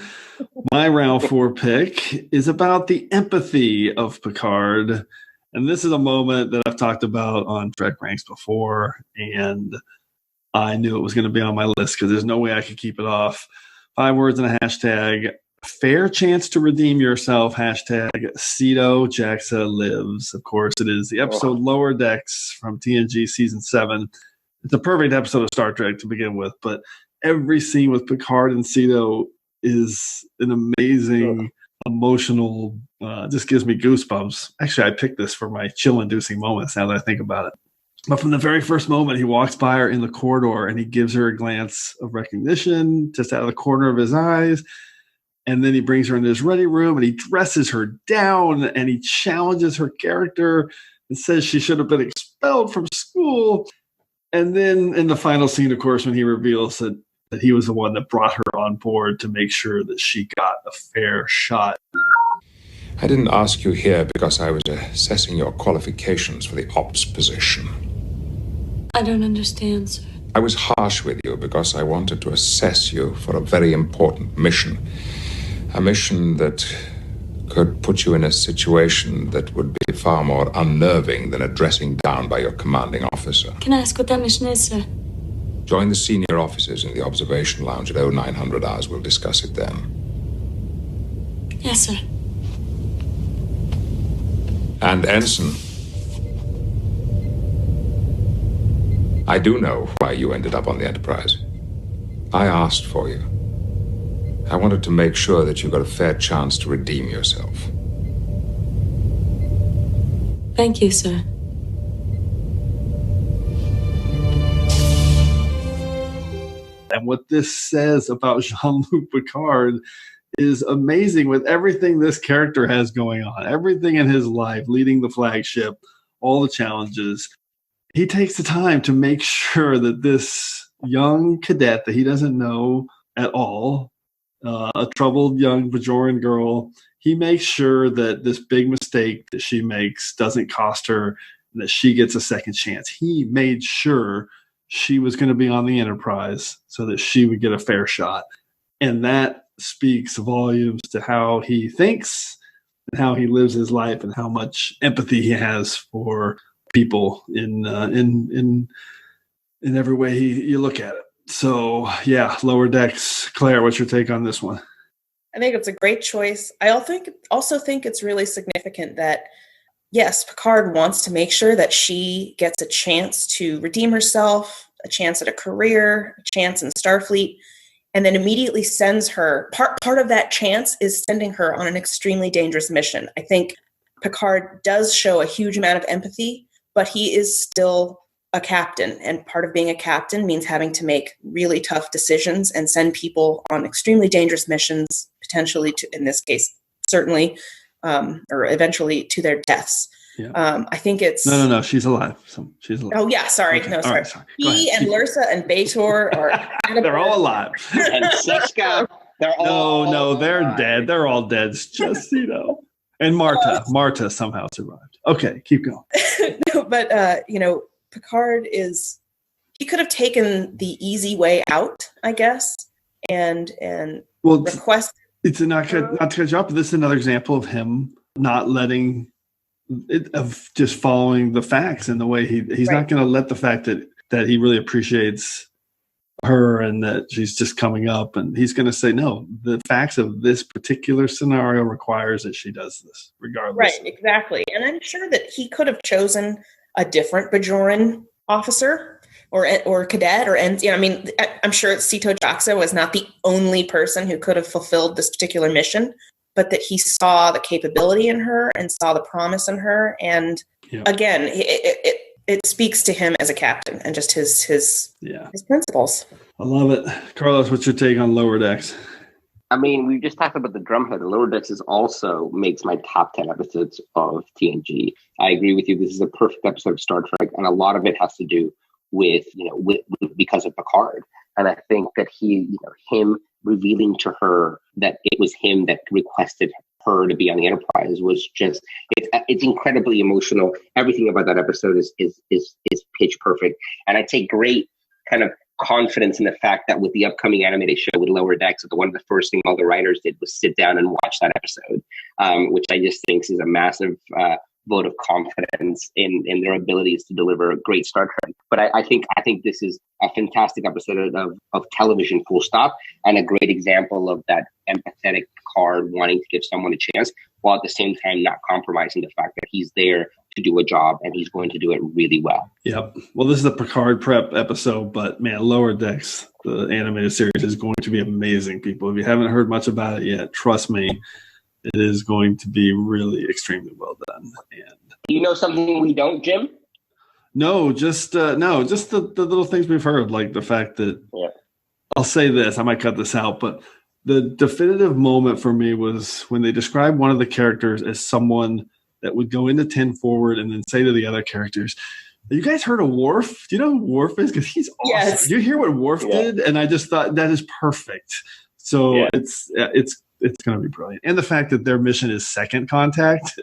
My round 4 pick is about the empathy of Picard. And this is a moment that I've talked about on TrekRanks before, and I knew it was going to be on my list because there's no way I could keep it off. 5 words and a hashtag. Fair chance to redeem yourself. Hashtag Cedo Jaxa lives. Of course, it is the episode Lower Decks from TNG Season 7. It's a perfect episode of Star Trek to begin with, but every scene with Picard and Cedo is an amazing, emotional, just gives me goosebumps. Actually, I picked this for my chill-inducing moments now that I think about it. But from the very first moment, he walks by her in the corridor and he gives her a glance of recognition just out of the corner of his eyes. And then he brings her into his ready room and he dresses her down and he challenges her character and says she should have been expelled from school. And then in the final scene, of course, when he reveals that he was the one that brought her on board to make sure that she got a fair shot. I didn't ask you here because I was assessing your qualifications for the ops position. I don't understand, sir. I was harsh with you because I wanted to assess you for a very important mission. A mission that could put you in a situation that would be far more unnerving than a dressing down by your commanding officer. Can I ask what that mission is, sir? Join the senior officers in the observation lounge at 0900 hours. We'll discuss it then. Yes, sir. And Ensign, I do know why you ended up on the Enterprise. I asked for you. I wanted to make sure that you got a fair chance to redeem yourself. Thank you, sir. And what this says about Jean-Luc Picard is amazing with everything this character has going on, everything in his life, leading the flagship, all the challenges. He takes the time to make sure that this young cadet that he doesn't know at all, a troubled young Bajoran girl, he makes sure that this big mistake that she makes doesn't cost her and that she gets a second chance. He made sure she was going to be on the Enterprise so that she would get a fair shot. And that speaks volumes to how he thinks and how he lives his life and how much empathy he has for people in every way you look at it. So, yeah, Lower Decks. Claire, what's your take on this one? I think it's a great choice. I also think it's really significant that, yes, Picard wants to make sure that she gets a chance to redeem herself, a chance at a career, a chance in Starfleet, and then immediately sends her. Part of that chance is sending her on an extremely dangerous mission. I think Picard does show a huge amount of empathy, but he is still a captain, and part of being a captain means having to make really tough decisions and send people on extremely dangerous missions, potentially to, in this case, certainly, or eventually to their deaths. Yeah. I think it's no. She's alive. She's alive. Oh yeah, sorry. Okay. No, sorry. Right, sorry. He and Lursa and B'Etor are they're all alive. And Siska, they're all no, they're dead. They're all dead. It's just and Marta somehow survived. Okay, keep going. No, but Picard he could have taken the easy way out, I guess, and request. It's not to cut you off, but this is another example of him not letting of just following the facts in the way he's not going to let the fact that he really appreciates her and that she's just coming up, and he's going to say, no, the facts of this particular scenario requires that she does this regardless. Right, exactly. And I'm sure that he could have chosen a different Bajoran officer or cadet I'm sure Sito Jaxa was not the only person who could have fulfilled this particular mission, but that he saw the capability in her and saw the promise in her. And again, it speaks to him as a captain and just his principles. I love it. Carlos, what's your take on Lower Decks? I mean, we just talked about the drumhead. Lower Decks also makes my top 10 episodes of TNG. I agree with you. This is a perfect episode of Star Trek, and a lot of it has to do with because of Picard. And I think that him revealing to her that it was him that requested her to be on the Enterprise was just, it's incredibly emotional. Everything about that episode is pitch perfect. And I take great kind of confidence in the fact that with the upcoming animated show with Lower Decks, one of the first things all the writers did was sit down and watch that episode, which I just think is a massive vote of confidence in their abilities to deliver a great Star Trek. But I think this is a fantastic episode of television, full stop, and a great example of that empathetic Picard wanting to give someone a chance, while at the same time not compromising the fact that he's there to do a job and he's going to do it really well. Yep. Well, this is a Picard prep episode, but man, Lower Decks, the animated series, is going to be amazing, people. If you haven't heard much about it yet, trust me, it is going to be really extremely well done. And you know something we don't, Jim? No, just the little things we've heard, like the fact that I'll say this, I might cut this out, but the definitive moment for me was when they described one of the characters as someone that would go into 10 forward and then say to the other characters, have you guys heard of Worf? Do you know who Worf is? Because he's awesome. Yes. Do you hear what Worf did? And I just thought that is perfect. So it's going to be brilliant. And the fact that their mission is second contact.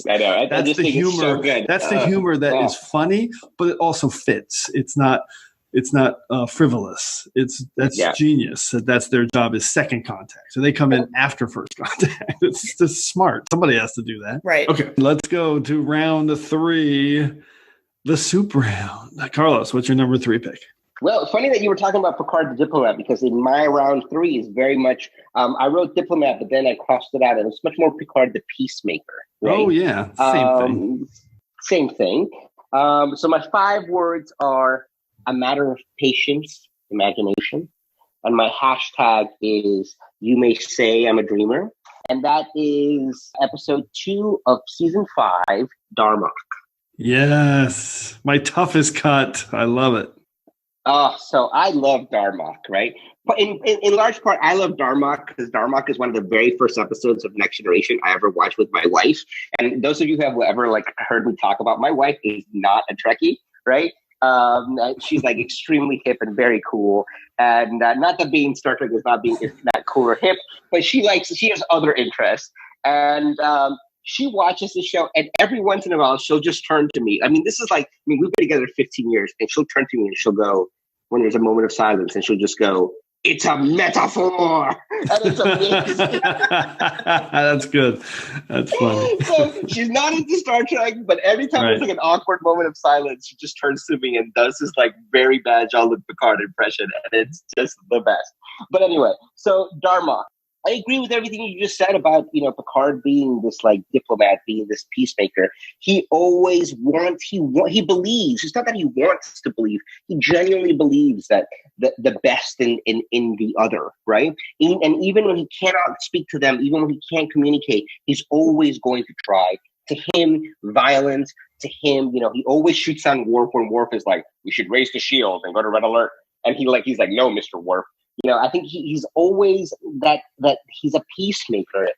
I know. That's the humor. So good. That's the humor that is funny, but it also fits. It's not frivolous. That's genius. That's their job is second contact. So they come in after first contact. It's just smart. Somebody has to do that. Right. Okay. Let's go to round 3, the soup round. Carlos, what's your number 3 pick? Well, it's funny that you were talking about Picard the Diplomat, because in my round 3 is very much, I wrote Diplomat, but then I crossed it out, and it's much more Picard the Peacemaker. Right? Oh, yeah. Same thing. So my 5 words are a matter of patience, imagination. And my hashtag is you may say I'm a dreamer. And that is episode 2 of season 5, Darmok. Yes. My toughest cut. I love it. So I love Darmok, right? But in large part, I love Darmok because Darmok is one of the very first episodes of Next Generation I ever watched with my wife. And those of you who have ever heard me talk about, my wife is not a Trekkie, right? She's extremely hip and very cool. And not that being Star Trek is not cool or hip, but she has other interests. And she watches the show, and every once in a while, she'll just turn to me. I mean, we've been together 15 years, and she'll turn to me and she'll go, when there's a moment of silence, and she'll just go, "It's a metaphor." And it's amazing. That's good. That's funny. So she's not into Star Trek, but every time there's an awkward moment of silence, she just turns to me and does this very bad Jean-Luc Picard impression, and it's just the best. But anyway, so Darmok. I agree with everything you just said about, Picard being this diplomat, being this peacemaker. He always wants, he believes, it's not that he wants to believe, he genuinely believes that the best in the other, right? And even when he cannot speak to them, even when he can't communicate, he's always going to try. To him, violence, to him, he always shoots on Worf when Worf is like, we should raise the shield and go to red alert. And he's like, no, Mr. Worf. I think he's always that he's a peacemaker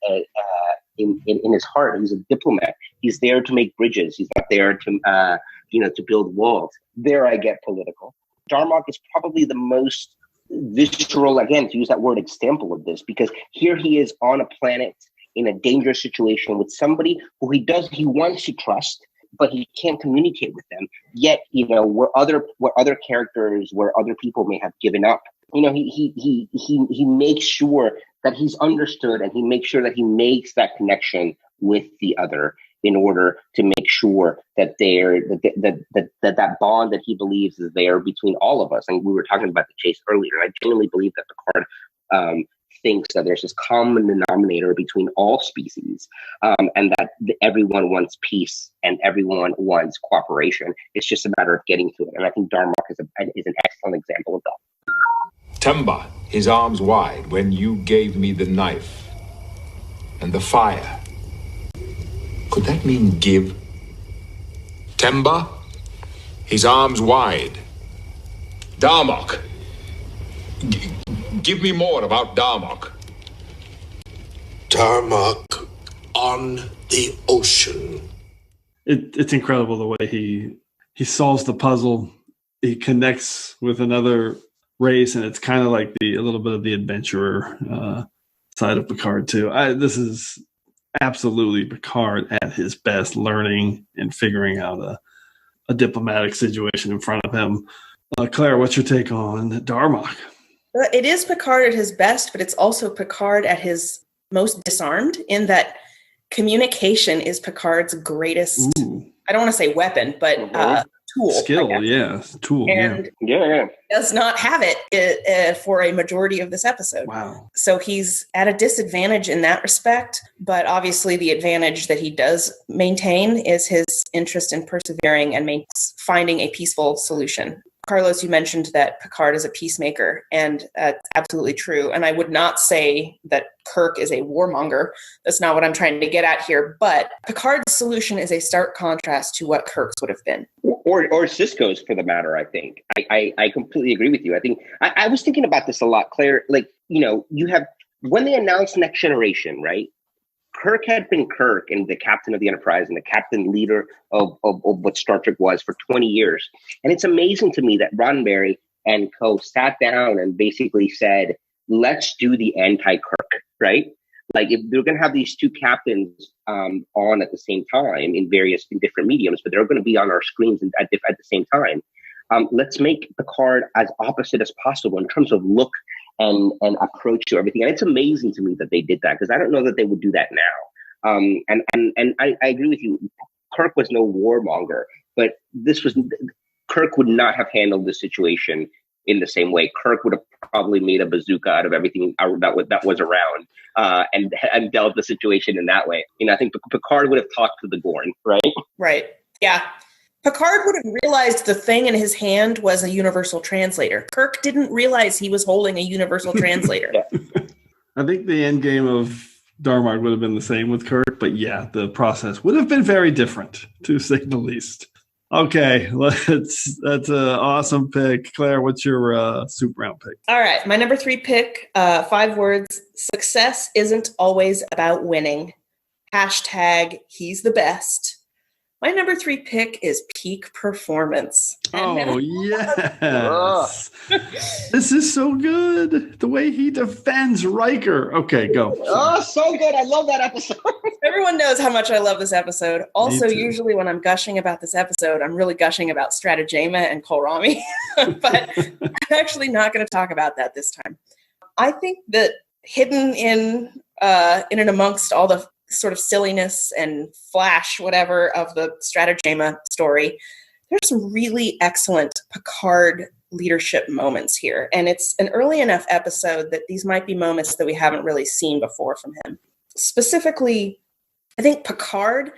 in his heart. He's a diplomat. He's there to make bridges. He's not there to build walls. There I get political. Darmok is probably the most visceral, again, to use that word, example of this, because here he is on a planet in a dangerous situation with somebody who he wants to trust, but he can't communicate with them. Yet, where other characters, where other people may have given up, he makes sure that he's understood, and he makes sure that he makes that connection with the other. in order to make sure that that bond that he believes is there between all of us. And we were talking about the chase earlier. I genuinely believe that Picard thinks that there's this common denominator between all species, and that everyone wants peace and everyone wants cooperation. It's just a matter of getting to it. And I think Darmok is an excellent example of that. Temba, his arms wide, when you gave me the knife and the fire. Could that mean give? Temba, his arms wide. Darmok. Give me more about Darmok. Darmok on the ocean. It's incredible the way he solves the puzzle. He connects with another race, and it's kind of like a little bit of the adventurer side of Picard too. This is absolutely Picard at his best, learning and figuring out a diplomatic situation in front of him. Claire, what's your take on Darmok? It is Picard at his best, but it's also Picard at his most disarmed, in that communication is Picard's greatest, I don't want to say weapon, but tool. Skill, yeah. Tool, and does not have it for a majority of this episode. Wow. So he's at a disadvantage in that respect, but obviously the advantage that he does maintain is his interest in persevering and finding a peaceful solution. Carlos, you mentioned that Picard is a peacemaker, and that's absolutely true. And I would not say that Kirk is a warmonger. That's not what I'm trying to get at here. But Picard's solution is a stark contrast to what Kirk's would have been. Or Cisco's, for the matter, I think. I completely agree with you. I think I was thinking about this a lot, Claire. Like, you have, when they announced Next Generation, right? Kirk had been Kirk and the captain of the Enterprise and the captain leader of what Star Trek was for 20 years. And it's amazing to me that Roddenberry and co sat down and basically said, let's do the anti-Kirk, right? Like, if they're going to have these two captains on at the same time in different mediums, but they're going to be on our screens at the same time. Let's make Picard as opposite as possible in terms of look and approach to everything. And it's amazing to me that they did that, because I don't know that they would do that now. And I agree with you. Kirk was no warmonger, but Kirk would not have handled the situation in the same way. Kirk would have probably made a bazooka out of everything that was around, and dealt the situation in that way. I think Picard would have talked to the Gorn, right? Right. Yeah. Picard would have realized the thing in his hand was a universal translator. Kirk didn't realize he was holding a universal translator. I think the end game of Darmok would have been the same with Kirk, but yeah, the process would have been very different, to say the least. Okay, that's an awesome pick. Claire, what's your super round pick? All right, my number 3 pick, 5 words. Success isn't always about winning. # he's the best. My number 3 pick is peak performance. Oh, yes. This is so good. The way he defends Riker. Okay, go. Sorry. Oh, so good. I love that episode. Everyone knows how much I love this episode. Also, usually when I'm gushing about this episode, I'm really gushing about Stratagema and Kohlrami. But I'm actually not going to talk about that this time. I think that hidden in and amongst all the sort of silliness and flash, whatever, of the Stratagema story, there's some really excellent Picard leadership moments here. And it's an early enough episode that these might be moments that we haven't really seen before from him. Specifically, I think Picard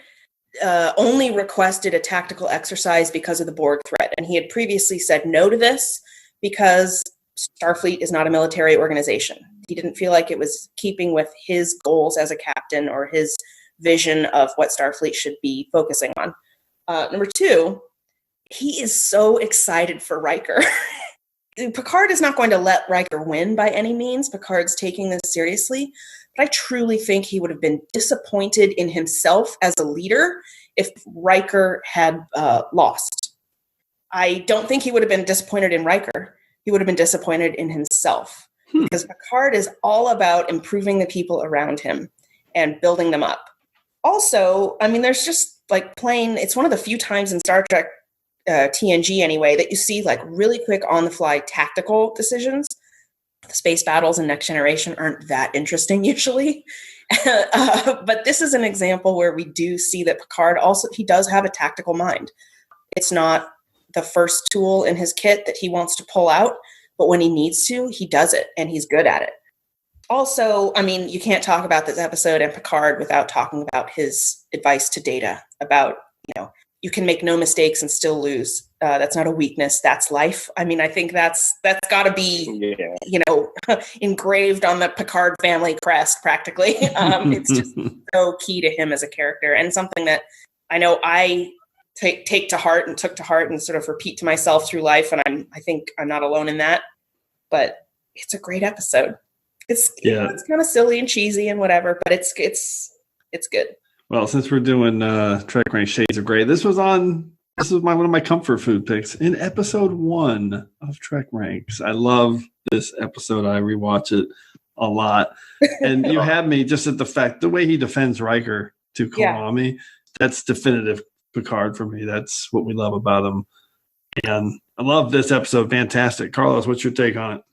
only requested a tactical exercise because of the Borg threat. And he had previously said no to this because Starfleet is not a military organization. He didn't feel like it was keeping with his goals as a captain or his vision of what Starfleet should be focusing on. Number 2, he is so excited for Riker. Picard is not going to let Riker win by any means. Picard's taking this seriously. But I truly think he would have been disappointed in himself as a leader if Riker had lost. I don't think he would have been disappointed in Riker. He would have been disappointed in himself. Because Picard is all about improving the people around him and building them up. Also, I mean, there's just like it's one of the few times in Star Trek TNG anyway, that you see like really quick on the fly tactical decisions. space battles in Next Generation aren't that interesting usually. But this is an example where we do see that Picard also, he does have a tactical mind. It's not the first tool in his kit that he wants to pull out, but when he needs to, he does it, and he's good at it. Also, I mean, you can't talk about this episode and Picard without talking about his advice to Data about, you can make no mistakes and still lose. That's not a weakness. That's life. I mean, I think that's got to be, engraved on the Picard family crest, practically. It's just so key to him as a character, and something that I know I take to heart and took to heart and sort of repeat to myself through life. And I think I'm not alone in that. But it's a great episode. It's kind of silly and cheesy and whatever, but it's good. Well, since we're doing TrekRanks Shades of Grey, this was one of my comfort food picks in episode 1 of TrekRanks. I love this episode. I rewatch it a lot. And you had me just at the way he defends Riker to Kalami. That's definitive Picard for me. That's what we love about him. And I love this episode. Fantastic. Carlos, what's your take on it?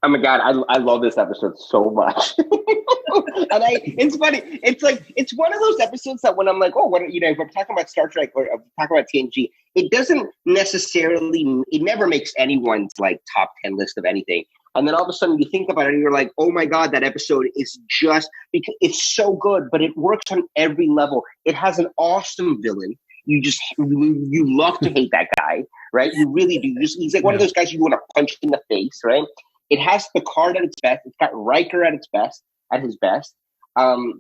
Oh my God, I love this episode so much. And it's funny. It's like, it's one of those episodes that when I'm like, oh, if I'm talking about Star Trek or I'm talking about TNG, it doesn't necessarily, it never makes anyone's like top 10 list of anything. And then all of a sudden you think about it and you're like, oh my God, that episode is just, because it's so good, but it works on every level. It has an awesome villain. You love to hate that guy, right? You really do. He's like one of those guys you want to punch in the face, right? It has Picard at its best. It's got Riker at his best.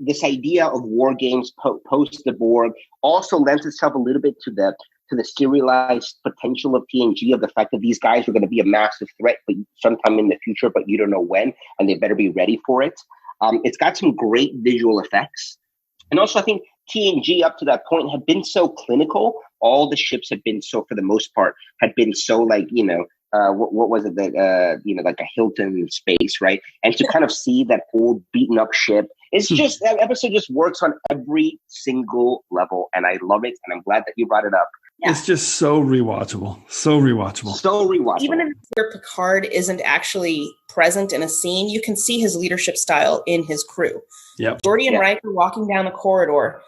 This idea of war games post the Borg also lends itself a little bit to the serialized potential of TNG, of the fact that these guys are going to be a massive threat, but sometime in the future, but you don't know when, and they better be ready for it. It's got some great visual effects, and also I think TNG up to that point had been so clinical. All the ships had been so, for the most part, had been so like what was it that like a Hilton in space, right? And to kind of see that old beaten up ship, it's just, that episode just works on every single level, and I love it, and I'm glad that you brought it up. Yeah. It's just so rewatchable. Even if where Picard isn't actually present in a scene, you can see his leadership style in his crew. Yep. Geordi and Riker walking down the corridor,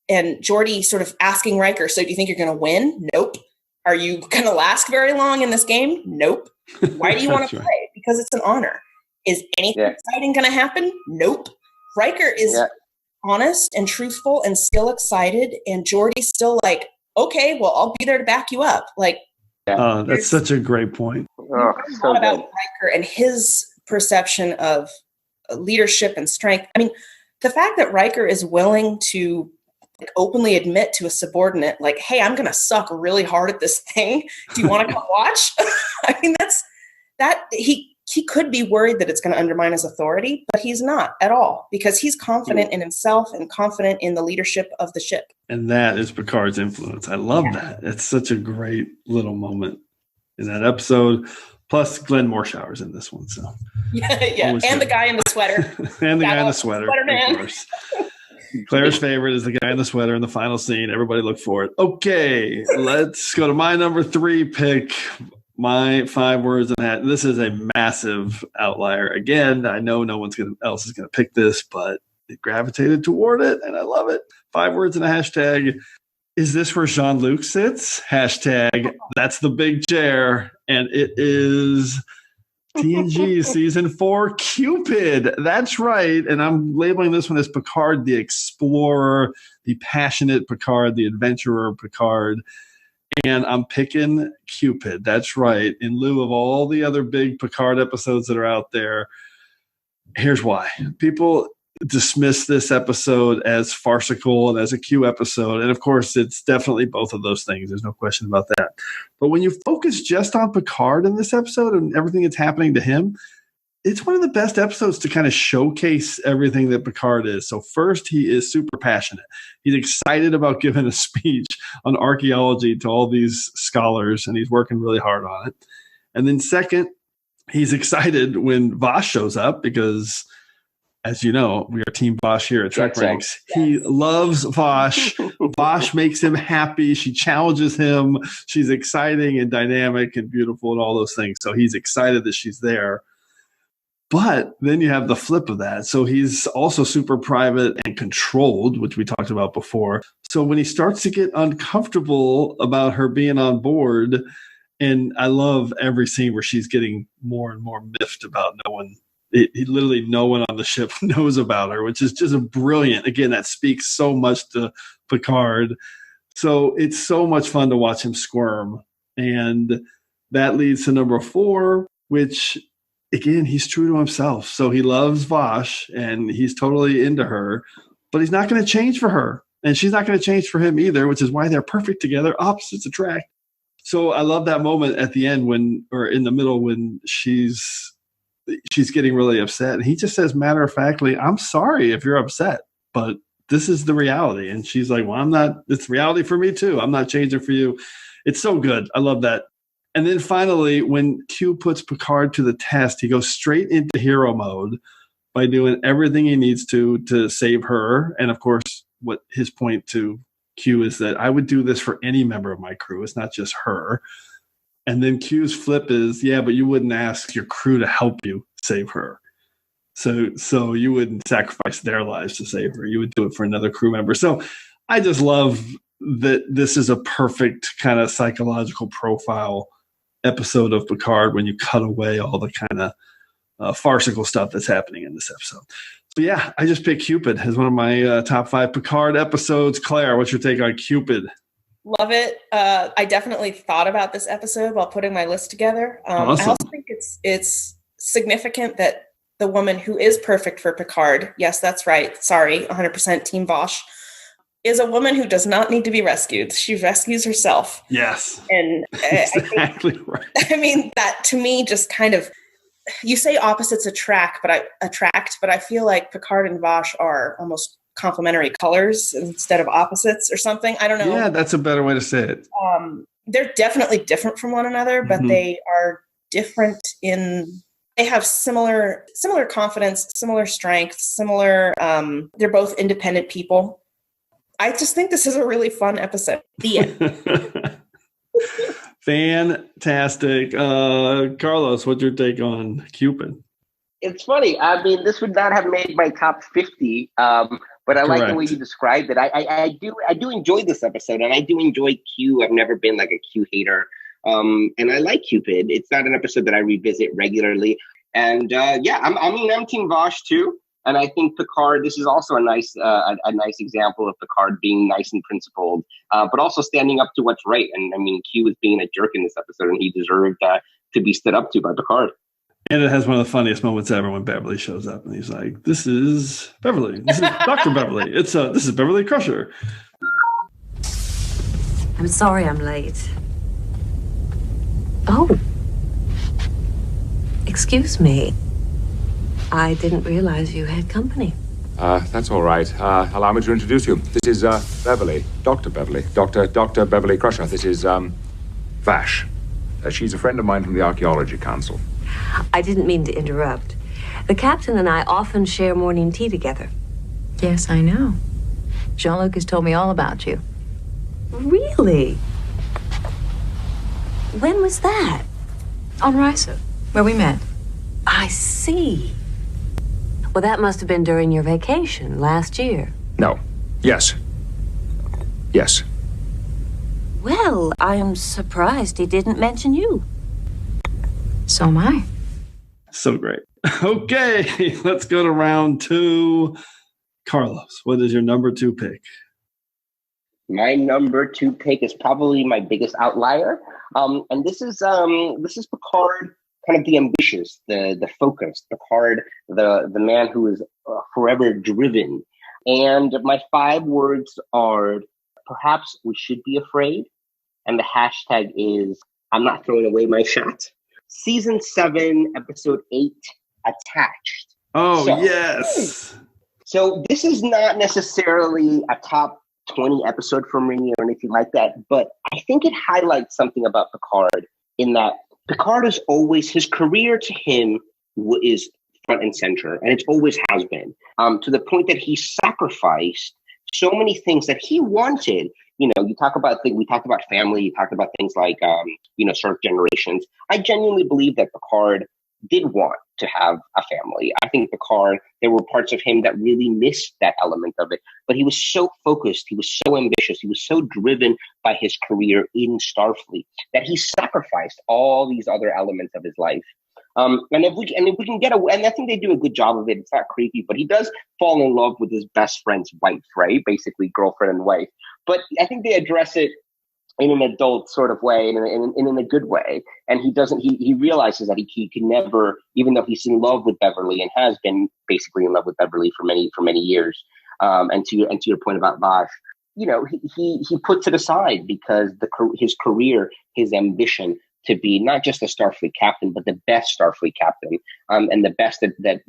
and Geordi sort of asking Riker, so do you think you're going to win? Nope. Are you going to last very long in this game? Nope. Why do you want to play? Because it's an honor. Is anything exciting going to happen? Nope. Riker is honest and truthful and still excited, and Geordi's still like, okay, well, I'll be there to back you up. Like, that's such a great point. It's all about Riker and his perception of leadership and strength. I mean, the fact that Riker is willing to openly admit to a subordinate, like, hey, I'm going to suck really hard at this thing. Do you want to come watch? I mean, he could be worried that it's going to undermine his authority, but he's not at all, because he's confident in himself and confident in the leadership of the ship. And that is Picard's influence. I love that. It's such a great little moment in that episode. Plus, Glenn Morshower's in this one. So and good. The guy in the sweater. And the guy in the sweater, man. Of course. Claire's favorite is the guy in the sweater in the final scene. Everybody look for it. Okay, let's go to my number 3 pick. My 5 words in that. This is a massive outlier. Again, I know no one else is going to pick this, but it gravitated toward it, and I love it. 5 words in a hashtag. Is this where Jean-Luc sits? Hashtag, that's the big chair. And it is TNG Season 4 Cupid. That's right. And I'm labeling this one as Picard the Explorer, the passionate Picard, the adventurer Picard. And I'm picking Cupid. That's right. In lieu of all the other big Picard episodes that are out there. Here's why. People dismiss this episode as farcical and as a Q episode. And of course, it's definitely both of those things. There's no question about that. But when you focus just on Picard in this episode and everything that's happening to him, it's one of the best episodes to kind of showcase everything that Picard is. So first, he is super passionate. He's excited about giving a speech on archaeology to all these scholars, and he's working really hard on it. And then second, he's excited when Vosh shows up because, as you know, we are Team Vosh here at TrekRanks. He loves Vosh. Vosh makes him happy. She challenges him. She's exciting and dynamic and beautiful and all those things. So he's excited that she's there. But then you have the flip of that. So he's also super private and controlled, which we talked about before. So when he starts to get uncomfortable about her being on board, and I love every scene where she's getting more and more miffed about literally no one on the ship knows about her, which is just a brilliant. Again, that speaks so much to Picard. So it's so much fun to watch him squirm. And that leads to number 4, which, again, he's true to himself. So he loves Vosh and he's totally into her, but he's not going to change for her. And she's not going to change for him either, which is why they're perfect together. Opposites attract. So I love that moment at the end or in the middle when she's getting really upset. And he just says matter-of-factly, I'm sorry if you're upset, but this is the reality. And she's like, well, it's reality for me too. I'm not changing for you. It's so good. I love that. And then finally, when Q puts Picard to the test, he goes straight into hero mode by doing everything he needs to save her. And of course, what his point to Q is that I would do this for any member of my crew. It's not just her. And then Q's flip is, yeah, but you wouldn't ask your crew to help you save her. So you wouldn't sacrifice their lives to save her. You would do it for another crew member. So I just love that this is a perfect kind of psychological profile episode of Picard when you cut away all the kind of farcical stuff that's happening in this episode. So yeah, I just picked Cupid as one of my top 5 Picard episodes. Claire, what's your take on Cupid? Love it. I definitely thought about this episode while putting my list together. Awesome. I also think it's significant that the woman who is perfect for Picard, yes, that's right, sorry, 100% Team Vosh, is a woman who does not need to be rescued. She rescues herself. Yes. And exactly right. I mean, that to me just kind of, you say opposites attract, but I feel like Picard and Vosh are almost complementary colors instead of opposites or something. I don't know. Yeah, that's a better way to say it. They're definitely different from one another, but they are different they have similar confidence, similar strength, similar, they're both independent people. I just think this is a really fun episode. The end. Fantastic. Carlos, what's your take on Cupid? It's funny. I mean, this would not have made my top 50, but I Correct. like the way you described it. I do enjoy this episode, and I do enjoy Q. I've never been like a Q hater, and I like Cupid. It's not an episode that I revisit regularly, and I'm Team Vosh too. And I think Picard, this is also a nice example of Picard being nice and principled, but also standing up to what's right. And I mean, Q was being a jerk in this episode, and he deserved to be stood up to by Picard. And it has one of the funniest moments ever when Beverly shows up, and he's like, "This is Beverly. This is Dr. Beverly. This is Beverly Crusher." I'm sorry I'm late. Oh, excuse me. I didn't realize you had company. That's all right. Allow me to introduce you. This is Beverly, Dr. Beverly, Dr. Beverly Crusher. This is Vash. She's a friend of mine from the Archaeology Council. I didn't mean to interrupt. The captain and I often share morning tea together. Yes, I know. Jean-Luc has told me all about you. Really? When was that? On Risa, where we met. I see. Well, that must have been during your vacation last year. No. Yes. Yes. Well, I am surprised he didn't mention you. So am I. So great. Okay, let's go to round 2. Carlos, what is your number 2 pick? My number 2 pick is probably my biggest outlier, and this is Picard, kind of the ambitious, the focused, Picard, the man who is forever driven. And my 5 words are: perhaps we should be afraid, and the hashtag is I'm not throwing away my shot. Season 7, episode 8, Attached. Oh, yes. So this is not necessarily a top 20 episode for me or anything like that, but I think it highlights something about Picard in that Picard is always, his career to him is front and center, and it always has been, to the point that he sacrificed so many things that he wanted. You know, we talked about family, you talked about things like, sort of generations. I genuinely believe that Picard did want to have a family. I think Picard, there were parts of him that really missed that element of it, but he was so focused, he was so ambitious, he was so driven by his career in Starfleet that he sacrificed all these other elements of his life. And if we can get away, and I think they do a good job of it. It's not creepy, but he does fall in love with his best friend's wife, right? Basically, girlfriend and wife. But I think they address it in an adult sort of way, in a good way. And he realizes that he can never, even though he's in love with Beverly and has been basically in love with Beverly for many years. And to your point about Vash, he puts it aside because his career, his ambition to be not just a Starfleet captain, but the best Starfleet captain, and the best that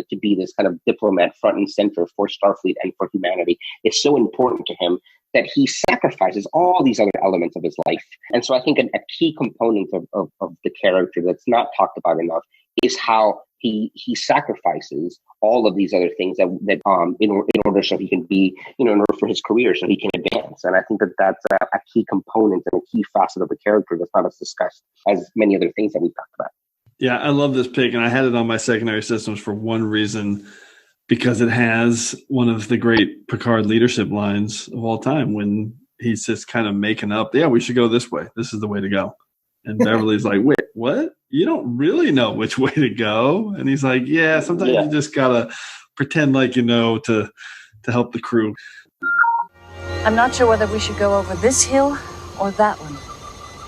to be this kind of diplomat front and center for Starfleet and for humanity is so important to him that he sacrifices all these other elements of his life. And so I think a key component of the character that's not talked about enough is how he sacrifices all of these other things that in order so he can be, in order for his career, so he can advance. And I think that's a key component and a key facet of the character that's not as discussed as many other things that we've talked about. Yeah, I love this pick, and I had it on my secondary systems for one reason, because it has one of the great Picard leadership lines of all time when he's just kind of making up, yeah, we should go this way. This is the way to go. And Beverly's like, wait, what? You don't really know which way to go? And he's like, yeah, sometimes you just got to pretend like you know to help the crew. I'm not sure whether we should go over this hill or that one.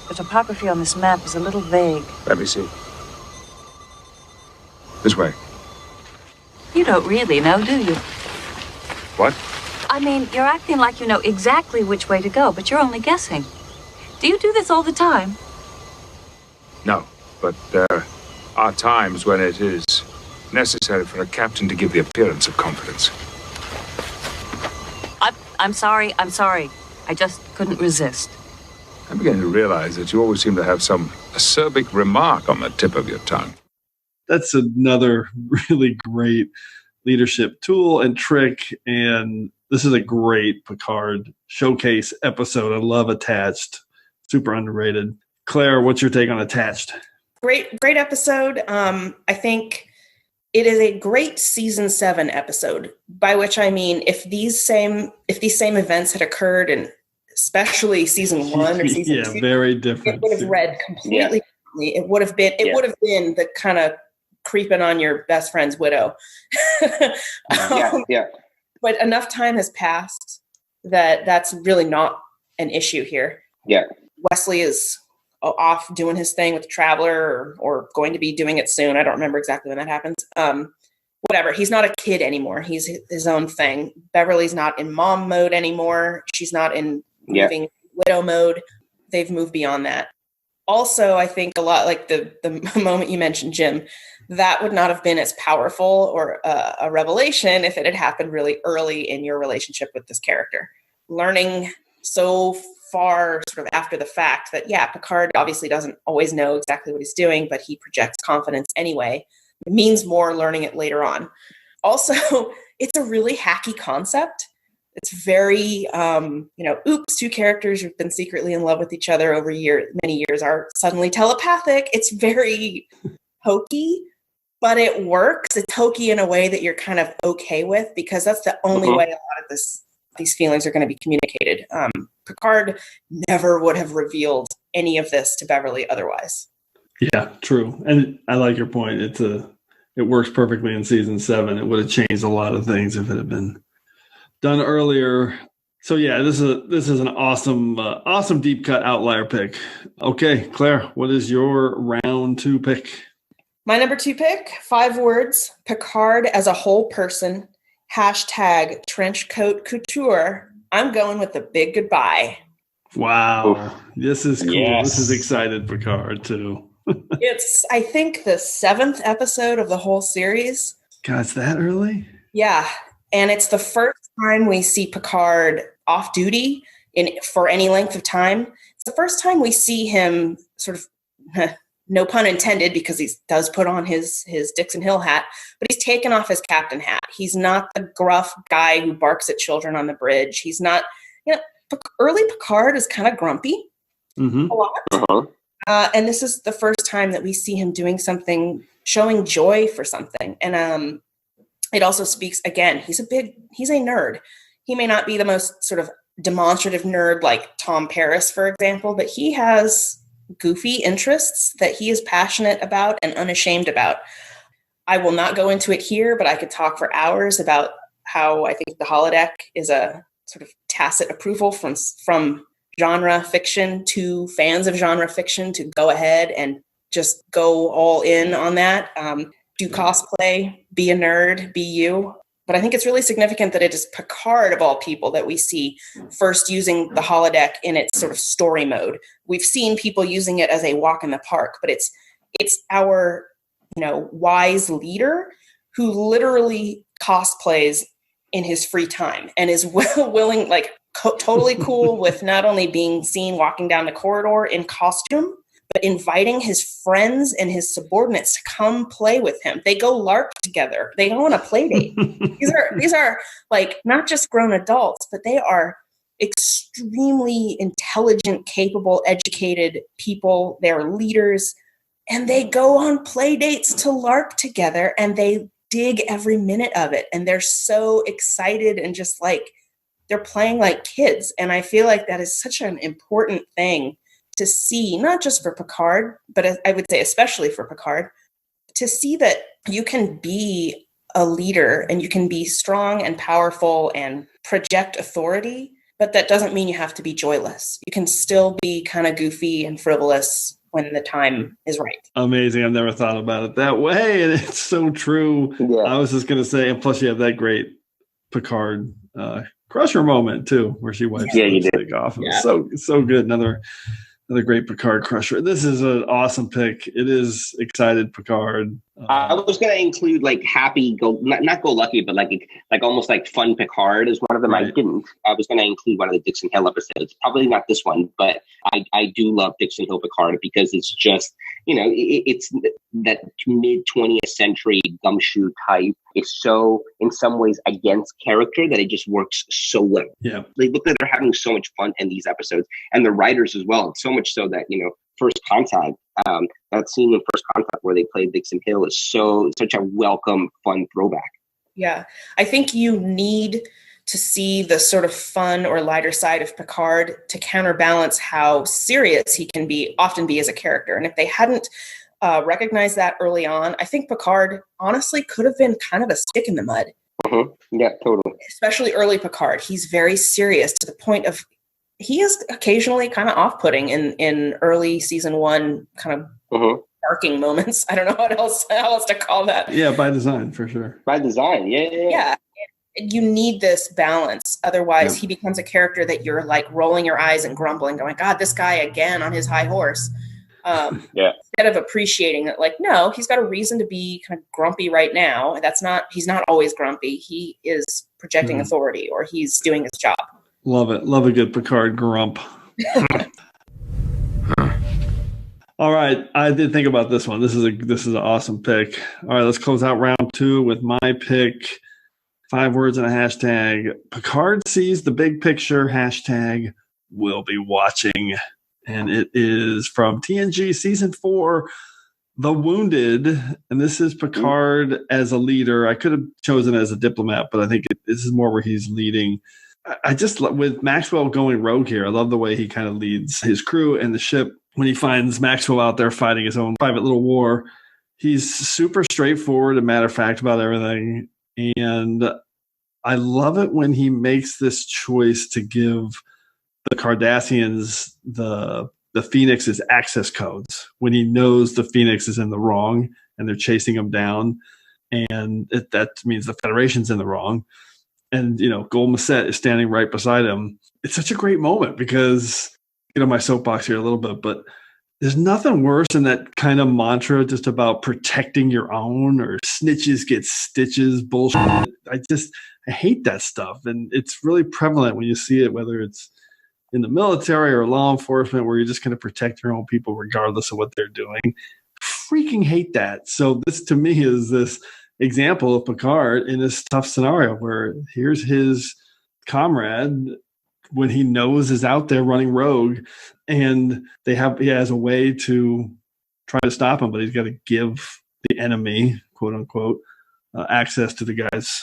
The topography on this map is a little vague. Let me see. This way. You don't really know, do you? What? I mean, you're acting like you know exactly which way to go, but you're only guessing. Do you do this all the time? No, but there are times when it is necessary for a captain to give the appearance of confidence. I'm sorry. I just couldn't resist. I'm beginning to realize that you always seem to have some acerbic remark on the tip of your tongue. That's another really great leadership tool and trick. And this is a great Picard showcase episode. I love Attached. Super underrated. Claire, what's your take on Attached? Great episode. I think it is a great season 7 episode, by which I mean if these same events had occurred in especially season 1 or season 2, very different. It would have read completely differently. It would have been the kind of creeping on your best friend's widow. But enough time has passed that that's really not an issue here. Yeah. Wesley is off doing his thing with the Traveler or going to be doing it soon. I don't remember exactly when that happens. Whatever. He's not a kid anymore. He's his own thing. Beverly's not in mom mode anymore. She's not in moving widow mode. They've moved beyond that. Also, I think a lot like the moment you mentioned, Jim, that would not have been as powerful or a revelation if it had happened really early in your relationship with this character. Learning so far sort of after the fact that, Picard obviously doesn't always know exactly what he's doing, but he projects confidence anyway. It means more learning it later on. Also, it's a really hacky concept. It's very, two characters who've been secretly in love with each other over many years are suddenly telepathic. It's very hokey, but it works. It's hokey in a way that you're kind of okay with because that's the only way a lot of these feelings are going to be communicated. Picard never would have revealed any of this to Beverly otherwise. Yeah, true. And I like your point. It works perfectly in season 7. It would have changed a lot of things if it had been done earlier. So yeah, this is an awesome deep cut outlier pick. Okay, Claire, what is your round 2 pick? My number 2 pick, 5 words, Picard as a whole person, # trench coat couture. I'm going with the big goodbye. Wow. This is cool. Yes. This is excited Picard too. It's, I think, the 7th episode of the whole series. God, it's that early? Yeah. And it's the first time we see Picard off duty for any length of time. It's the first time we see him sort of, no pun intended, because he does put on his Dixon Hill hat, but he's taken off his captain hat. He's not the gruff guy who barks at children on the bridge. He's not, early Picard is kind of grumpy a lot. And this is the first time that we see him doing something showing joy for something. And it also speaks, again, he's a nerd. He may not be the most sort of demonstrative nerd like Tom Paris, for example, but he has goofy interests that he is passionate about and unashamed about. I will not go into it here, but I could talk for hours about how I think the holodeck is a sort of tacit approval from genre fiction to fans of genre fiction to go ahead and just go all in on that. Do cosplay, be a nerd, be you. But I think it's really significant that it is Picard, of all people, that we see first using the holodeck in its sort of story mode. We've seen people using it as a walk in the park, but it's our, wise leader who literally cosplays in his free time and is willing, totally cool with not only being seen walking down the corridor in costume, but inviting his friends and his subordinates to come play with him. They go LARP together. They go on a play date. These are like not just grown adults, but they are extremely intelligent, capable, educated people. They're leaders, and they go on play dates to LARP together, and they dig every minute of it. And they're so excited and just like they're playing like kids. And I feel like that is such an important thing to see, not just for Picard, but I would say especially for Picard, to see that you can be a leader and you can be strong and powerful and project authority, but that doesn't mean you have to be joyless. You can still be kind of goofy and frivolous when the time is right. Amazing. I've never thought about it that way, and it's so true. Yeah. I was just going to say, and plus you have that great Picard Crusher moment too, where she wipes the lipstick off. It was so good. Another great Picard Crusher. This is an awesome pick. It is excited Picard. I was going to include like happy, not go lucky, but like almost like fun Picard is one of them. Right. I didn't. I was going to include one of the Dixon Hill episodes. Probably not this one, but I do love Dixon Hill Picard because it's just, it's that mid 20th century gumshoe type is so in some ways against character that it just works so well. Yeah. They look like they're having so much fun in these episodes, and the writers as well. So much so that, First Contact, that scene in First Contact where they played Dixon Hill is such a welcome, fun throwback. Yeah. I think you need to see the sort of fun or lighter side of Picard to counterbalance how serious he can often be as a character. And if they hadn't recognized that early on, I think Picard honestly could have been kind of a stick in the mud. Mm-hmm. Yeah, totally. Especially early Picard. He's very serious to the point of he is occasionally kind of off-putting in early season one kind of barking moments. I don't know how else to call that. Yeah, by design, for sure. By design, yeah. Yeah, you need this balance. Otherwise, he becomes a character that you're like rolling your eyes and grumbling, going, God, this guy again on his high horse. Instead of appreciating that, like, no, he's got a reason to be kind of grumpy right now. He's not always grumpy. He is projecting authority, or he's doing his job. Love it. Love a good Picard grump. All right. I did think about this one. This is an awesome pick. All right, let's close out round 2 with my pick. 5 words and a hashtag. Picard sees the big picture. Hashtag will be watching. And it is from TNG season 4, The Wounded. And this is Picard as a leader. I could have chosen as a diplomat, but I think this is more where he's leading. I just, with Maxwell going rogue here, I love the way he kind of leads his crew and the ship. When he finds Maxwell out there fighting his own private little war, he's super straightforward and matter of fact about everything. And I love it when he makes this choice to give the Cardassians the Phoenix's access codes when he knows the Phoenix is in the wrong and they're chasing him down. And that means the Federation's in the wrong. And, Gul Macet is standing right beside him. It's such a great moment because, my soapbox here a little bit, but there's nothing worse than that kind of mantra just about protecting your own or snitches get stitches bullshit. I hate that stuff. And it's really prevalent when you see it, whether it's in the military or law enforcement, where you're just going to protect your own people regardless of what they're doing. Freaking hate that. So this to me is this example of Picard in this tough scenario where here's his comrade when he knows is out there running rogue, and he has a way to try to stop him, but he's got to give the enemy, quote unquote, access to the guy's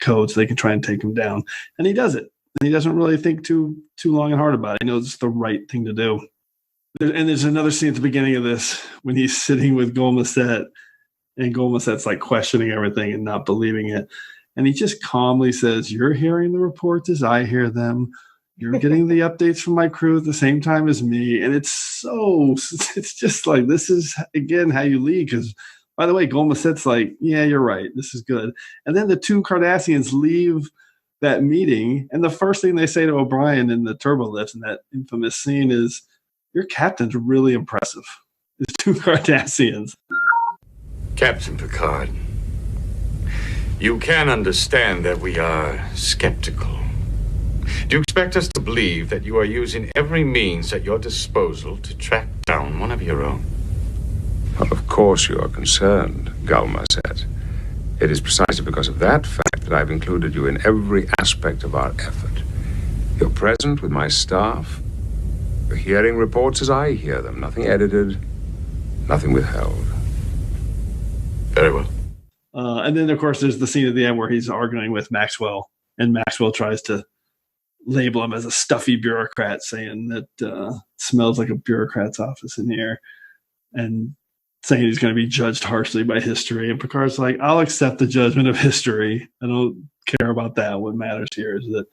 code so they can try and take him down. And he does it. And he doesn't really think too long and hard about it. He knows it's the right thing to do. And there's another scene at the beginning of this when he's sitting with Golmasset, and Golmasset's like questioning everything and not believing it. And he just calmly says, "You're hearing the reports as I hear them. You're getting the updates from my crew at the same time as me." And it's just like, this is, again, how you lead. Because, by the way, Golmasset's like, "Yeah, you're right. This is good." And then the two Cardassians leave that meeting, and the first thing they say to O'Brien in the turbo lifts in that infamous scene is, "Your captain's really impressive." It's two Cardassians. Captain Picard, you can understand that we are skeptical. Do you expect us to believe that you are using every means at your disposal to track down one of your own? Well, of course you are concerned, Golmasset. It is precisely because of that fact that I've included you in every aspect of our effort. You're present with my staff. You're hearing reports as I hear them. Nothing edited, nothing withheld. Very well. And then, of course, there's the scene at the end where he's arguing with Maxwell, and Maxwell tries to label him as a stuffy bureaucrat, saying that it smells like a bureaucrat's office in here, and saying he's going to be judged harshly by history. And Picard's like, "I'll accept the judgment of history. I don't care about that. What matters here is that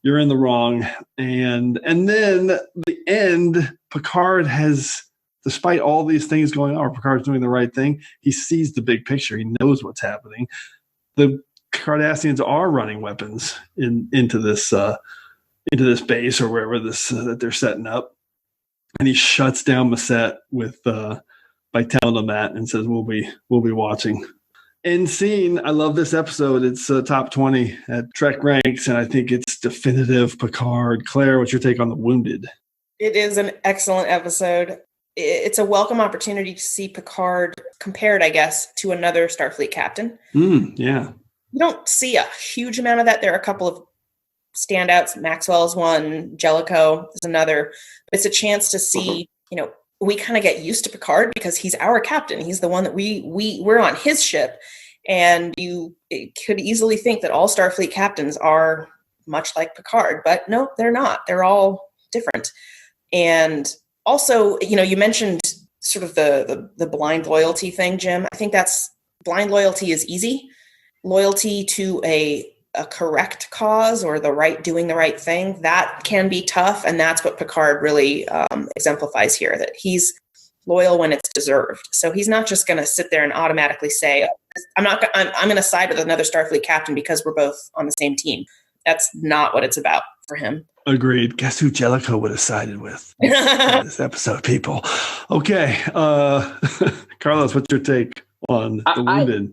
you're in the wrong." And then the end, Picard has, despite all these things going on, Picard's doing the right thing. He sees the big picture. He knows what's happening. The Cardassians are running weapons into this base or wherever this that they're setting up, and he shuts down Masset with by telling them that, and says, "We'll be watching." End scene. I love this episode. It's top 20 at TrekRanks, and I think it's definitive Picard. Claire, what's your take on The Wounded? It is an excellent episode. It's a welcome opportunity to see Picard compared, I guess, to another Starfleet captain. Yeah. You don't see a huge amount of that. There are a couple of standouts. Maxwell's one, Jellicoe is another. But it's a chance to see, we kind of get used to Picard because he's our captain. He's the one that we're on his ship. And you could easily think that all Starfleet captains are much like Picard. But no, they're not. They're all different. And also, you mentioned sort of the blind loyalty thing, Jim. I think that's blind loyalty is easy. Loyalty to a correct cause or doing the right thing, that can be tough. And that's what Picard really exemplifies here, that he's loyal when it's deserved. So he's not just going to sit there and automatically say, I'm going to side with another Starfleet captain because we're both on the same team. That's not what it's about for him. Agreed. Guess who Jellicoe would have sided with in this episode, people. Okay. Carlos, what's your take on The Wounded?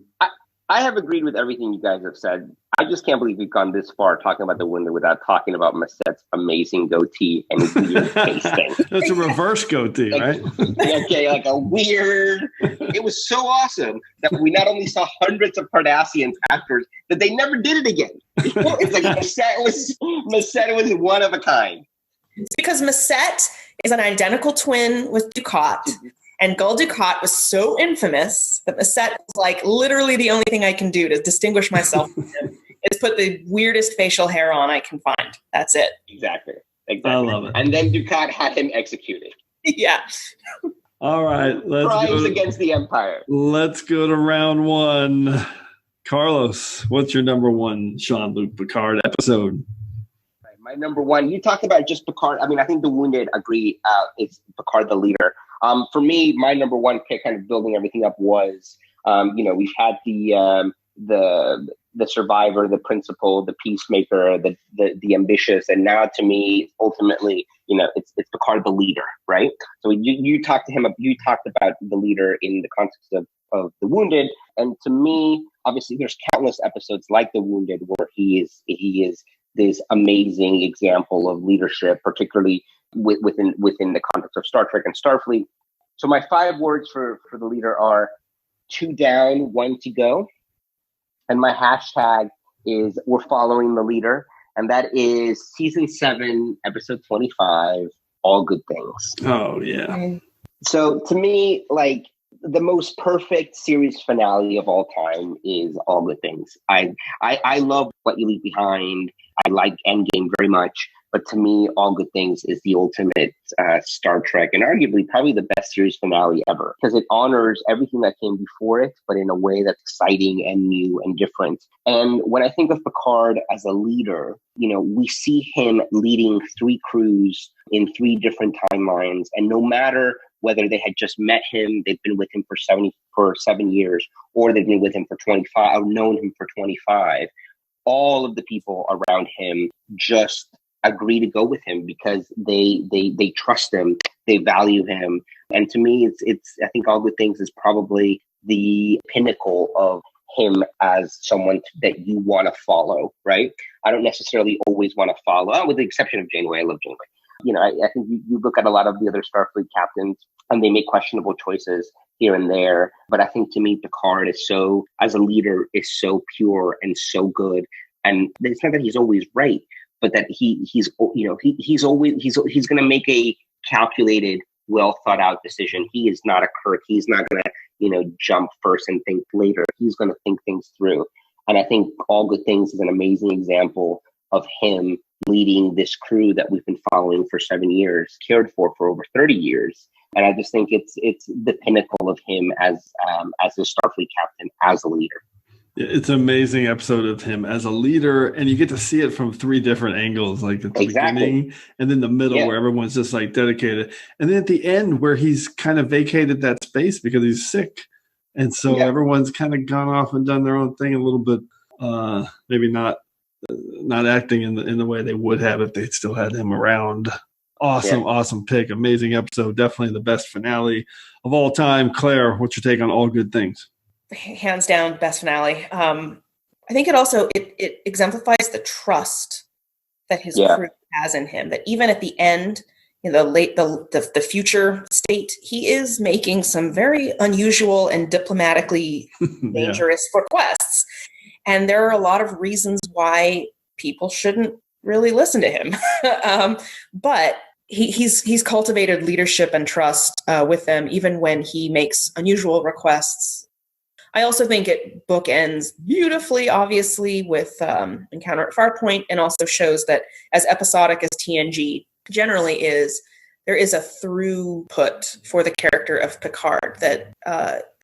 I have agreed with everything you guys have said. I just can't believe we've gone this far talking about The Wounded without talking about Masset's amazing goatee and his weird face thing. That's a reverse goatee, right? Okay, like a weird... It was so awesome that we not only saw hundreds of Cardassians afterwards, that they never did it again. It's like Masset was one of a kind. It's because Masset is an identical twin with Dukat. And Gul Dukat was so infamous that Masset was like, literally the only thing I can do to distinguish myself from him is put the weirdest facial hair on I can find. That's it. Exactly. I love it. And then Dukat had him executed. Yeah. All right. Crimes against the Empire. Let's go to round one. Carlos, what's your number one Jean-Luc Picard episode? My number one, you talked about just Picard. I mean, I think The Wounded agree. It's Picard the leader. For me, my number one pick, kind of building everything up, was we've had the survivor, the principal, the peacemaker, the ambitious, and now to me, ultimately, it's Picard the leader, right? So you talked about the leader in the context of The Wounded, and to me, obviously, there's countless episodes like The Wounded where he is this amazing example of leadership, particularly within the context of Star Trek and Starfleet. So my 5 words for the leader are 2 down, 1 to go. And my hashtag is we're following the leader. And that is season 7, episode 25, All Good Things. Oh, yeah. So to me, like, the most perfect series finale of all time is All Good Things. I love What You Leave Behind. I like Endgame very much, but to me, All Good Things is the ultimate Star Trek, and arguably probably the best series finale ever, because it honors everything that came before it, but in a way that's exciting and new and different. And when I think of Picard as a leader, we see him leading 3 crews in 3 different timelines, and no matter whether they had just met him, they've been with him for 7 years, or they've been with him for 25, or known him for 25, all of the people around him just agree to go with him because they trust him, they value him. And to me, it's I think All Good Things is probably the pinnacle of him as someone that you want to follow, right? I don't necessarily always want to follow, with the exception of Janeway. I love Janeway. I think you look at a lot of the other Starfleet captains and they make questionable choices here and there. But I think to me, Picard as a leader, is so pure and so good. And it's not that he's always right, but that he's going to make a calculated, well thought out decision. He is not a Kirk. He's not going to, jump first and think later. He's going to think things through. And I think All Good Things is an amazing example of him leading this crew that we've been following for 7 years, cared for over 30 years. And I just think it's the pinnacle of him as a Starfleet captain, as a leader. It's an amazing episode of him as a leader, and you get to see it from 3 different angles, like at the beginning and then the middle where everyone's just like dedicated. And then at the end where he's kind of vacated that space because he's sick. And so everyone's kind of gone off and done their own thing a little bit, maybe not acting in the way they would have if they still had him around. Awesome pick. Amazing episode. Definitely the best finale of all time. Claire, what's your take on All Good Things? Hands down, best finale. I think it also it exemplifies the trust that his crew has in him. That even at the end, the future state, he is making some very unusual and diplomatically dangerous requests, and there are a lot of reasons why people shouldn't really listen to him. But he's cultivated leadership and trust with them, even when he makes unusual requests. I also think it bookends beautifully, obviously, with Encounter at Farpoint, and also shows that as episodic as TNG generally is, there is a throughput for the character of Picard that,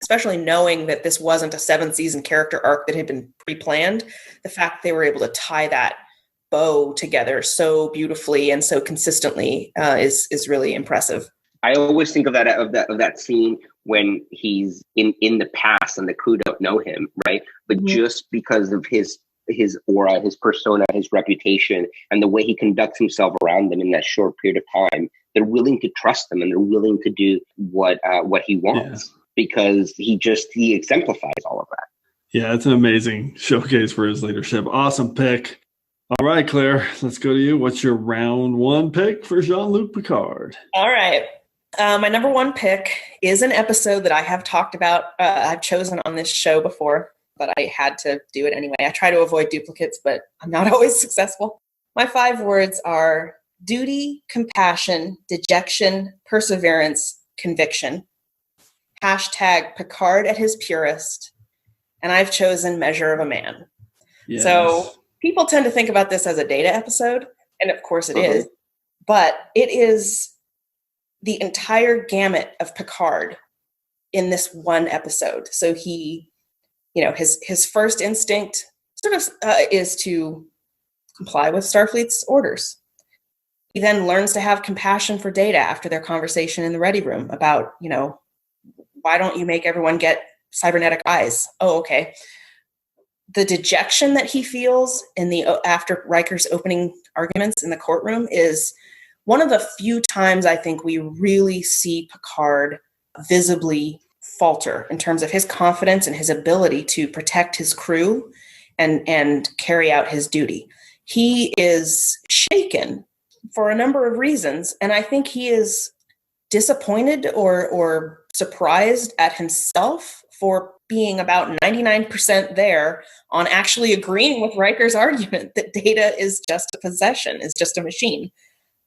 especially knowing that this wasn't a 7-season character arc that had been pre-planned, the fact they were able to tie that bow together so beautifully and so consistently is really impressive. I always think of that scene when he's in the past and the crew don't know him, right? But just because of his aura, his persona, his reputation, and the way he conducts himself around them in that short period of time, they're willing to trust him and they're willing to do what he wants because he exemplifies all of that. Yeah, it's an amazing showcase for his leadership. Awesome pick. All right, Claire, let's go to you. What's your round 1 pick for Jean-Luc Picard? All right. My number 1 pick is an episode that I have talked about. I've chosen on this show before, but I had to do it anyway. I try to avoid duplicates, but I'm not always successful. My 5 words are duty, compassion, dejection, perseverance, conviction. # Picard at his purest. And I've chosen Measure of a Man. Yes. So people tend to think about this as a Data episode, and of course it is, but it is the entire gamut of Picard in this one episode. So he, his first instinct sort of is to comply with Starfleet's orders. He then learns to have compassion for Data after their conversation in the ready room about, why don't you make everyone get cybernetic eyes? Oh, okay. The dejection that he feels after Riker's opening arguments in the courtroom is one of the few times I think we really see Picard visibly falter in terms of his confidence and his ability to protect his crew and carry out his duty. He is shaken for a number of reasons, and I think he is disappointed or surprised at himself for being about 99% there on actually agreeing with Riker's argument that Data is just a possession, is just a machine.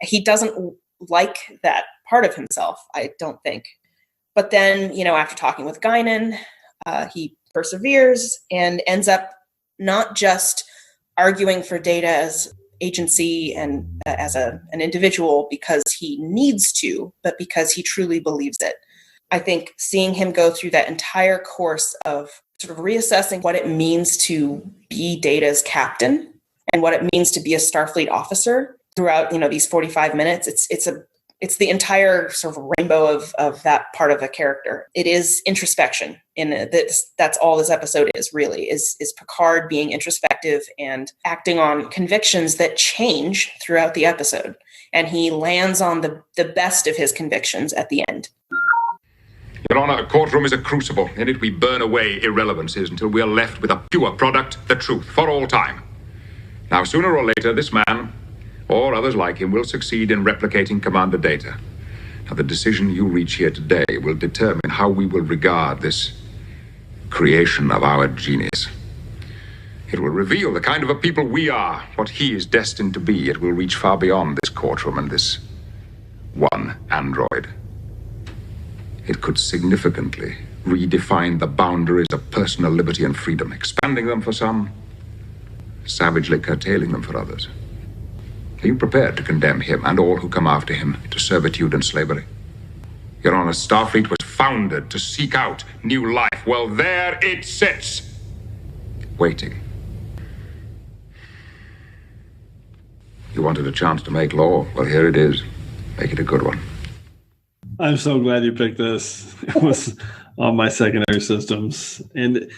He doesn't like that part of himself, I don't think. But then, after talking with Guinan, he perseveres and ends up not just arguing for Data as agency and as an individual because he needs to, but because he truly believes it. I think seeing him go through that entire course of sort of reassessing what it means to be Data's captain and what it means to be a Starfleet officer throughout, these 45 minutes, it's the entire sort of rainbow of that part of a character. It is introspection. And that's all this episode is really, is Picard being introspective and acting on convictions that change throughout the episode. And he lands on the best of his convictions at the end. Your Honor, a courtroom is a crucible. In it we burn away irrelevancies until we are left with a pure product, the truth, for all time. Now, sooner or later, this man, or others like him, will succeed in replicating Commander Data. Now, the decision you reach here today will determine how we will regard this creation of our genius. It will reveal the kind of a people we are, what he is destined to be. It will reach far beyond this courtroom and this one android. It could significantly redefine the boundaries of personal liberty and freedom, expanding them for some, savagely curtailing them for others. Are you prepared to condemn him and all who come after him to servitude and slavery? Your Honor, Starfleet was founded to seek out new life. Well, there it sits, waiting. You wanted a chance to make law. Well, here it is. Make it a good one. I'm so glad you picked this. It was on my secondary systems. And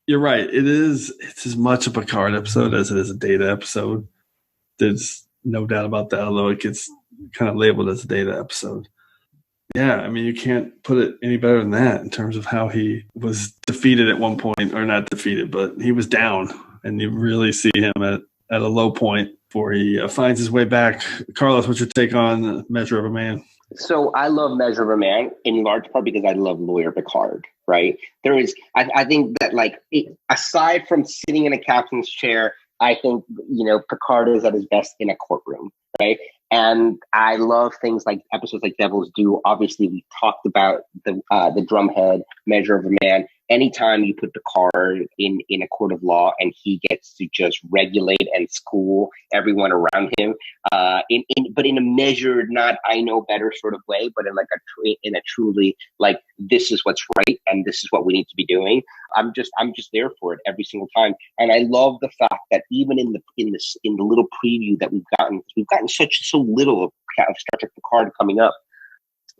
you're right. It's as much a Picard episode as it is a Data episode. There's no doubt about that, although it gets kind of labeled as a Data episode. Yeah, I mean, you can't put it any better than that in terms of how he was defeated at one point, or not defeated, but he was down. And you really see him at a low point before he finds his way back. Carlos, what's your take on Measure of a Man? So I love Measure of a Man in large part because I love Lawyer Picard, right? I think that aside from sitting in a captain's chair, I think, Picard is at his best in a courtroom, right? And I love things like episodes like Devil's Due. Obviously, we talked about the drumhead, Measure of a Man. Anytime you put Picard in a court of law and he gets to just regulate and school everyone around him, but in a measured, not I know better sort of way, but in a truly this is what's right and this is what we need to be doing. I'm just there for it every single time, and I love the fact that even in the little preview that we've gotten so little of Star Trek Picard coming up.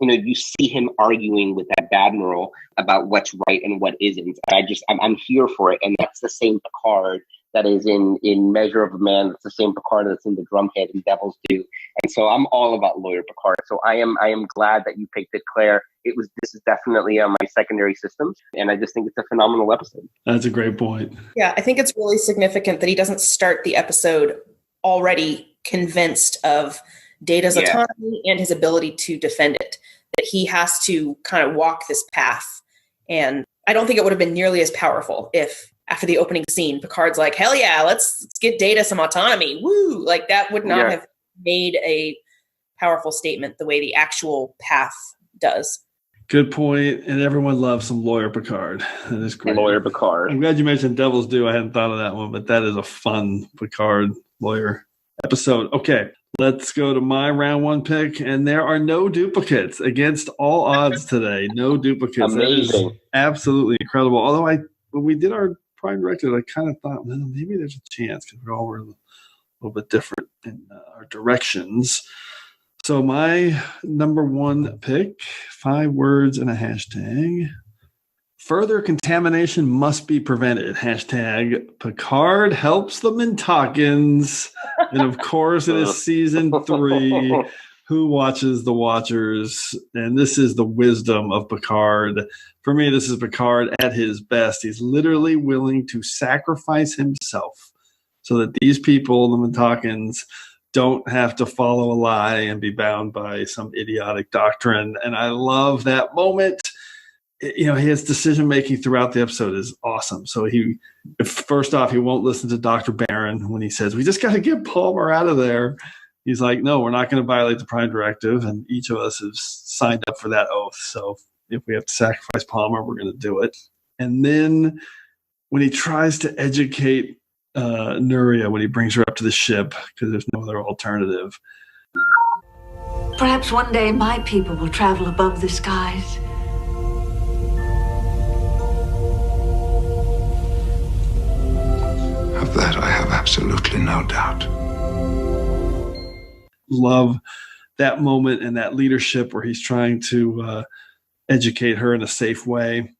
You see him arguing with that Admiral about what's right and what isn't. And I'm here for it. And that's the same Picard that is in Measure of a Man. That's the same Picard that's in the drumhead and Devil's Due. And so I'm all about Lawyer Picard. So I am glad that you picked it, Claire. This is definitely on my secondary systems. And I just think it's a phenomenal episode. That's a great point. Yeah, I think it's really significant that he doesn't start the episode already convinced of Data's autonomy and his ability to defend it, that he has to kind of walk this path. And I don't think it would have been nearly as powerful if after the opening scene, Picard's like, hell yeah, let's get Data some autonomy. Woo! That would not have made a powerful statement the way the actual path does. Good point. And everyone loves some Lawyer Picard. That is great. Lawyer Picard. I'm glad you mentioned Devil's Due. I hadn't thought of that one, but that is a fun Picard lawyer episode. Okay. Let's go to my round one pick, and there are no duplicates against all odds today. No duplicates. Amazing. That is absolutely incredible. Although when we did our Prime Directive, I kind of thought, well, maybe there's a chance because we're all a little bit different in our directions. So my number one pick, 5 words and a hashtag. Further contamination must be prevented. Hashtag Picard helps the Mintakans. And of course, it is season 3. Who watches the Watchers? And this is the wisdom of Picard. For me, this is Picard at his best. He's literally willing to sacrifice himself so that these people, the Mintakans, don't have to follow a lie and be bound by some idiotic doctrine. And I love that moment. His decision-making throughout the episode is awesome. So first off, he won't listen to Dr. Barron when he says, we just got to get Palmer out of there. He's like, no, we're not going to violate the Prime Directive. And each of us has signed up for that oath. So if we have to sacrifice Palmer, we're going to do it. And then when he tries to educate Nuria, when he brings her up to the ship, because there's no other alternative. Perhaps one day my people will travel above the skies. Of that, I have absolutely no doubt. Love that moment and that leadership where he's trying to educate her in a safe way.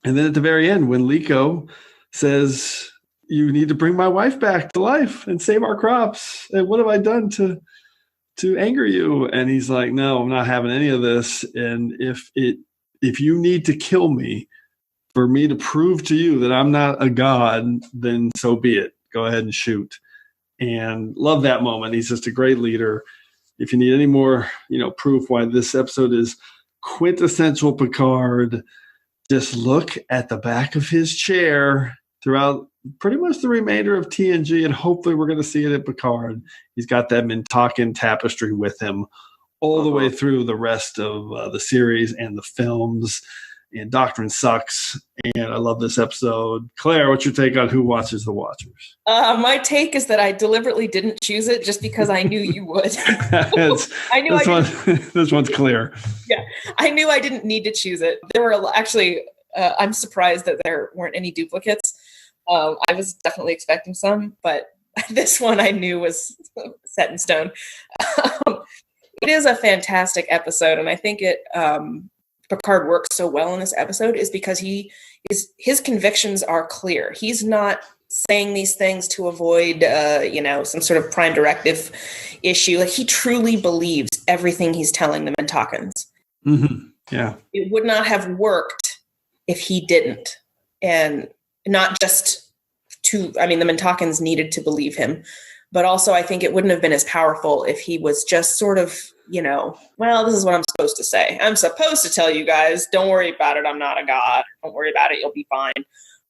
And then at the very end, when Liko says, you need to bring my wife back to life and save our crops. And what have I done to anger you? And he's like, no, I'm not having any of this. And if you need to kill me for me to prove to you that I'm not a god, then so be it. Go ahead and shoot. And love that moment. He's just a great leader. If you need any more, proof why this episode is quintessential Picard, just look at the back of his chair throughout pretty much the remainder of TNG, and hopefully we're going to see it at Picard. He's got that Mintakan tapestry with him all the way through the rest of the series and the films. And Doctrine sucks. And I love this episode. Claire, what's your take on Who Watches the Watchers? My take is that I deliberately didn't choose it just because I knew you would. This one's clear. Yeah, I knew I didn't need to choose it. There were actually, I'm surprised that there weren't any duplicates. I was definitely expecting some, but this one I knew was set in stone. It is a fantastic episode, and I think Picard works so well in this episode is because his convictions are clear. He's not saying these things to avoid, some sort of Prime Directive issue. Like, he truly believes everything he's telling the Mintakans. Mm-hmm. Yeah, it would not have worked if he didn't, and not just the Mintakans needed to believe him, but also I think it wouldn't have been as powerful if he was just sort of, well, this is what I'm supposed to say. I'm supposed to tell you guys, don't worry about it. I'm not a god. Don't worry about it. You'll be fine.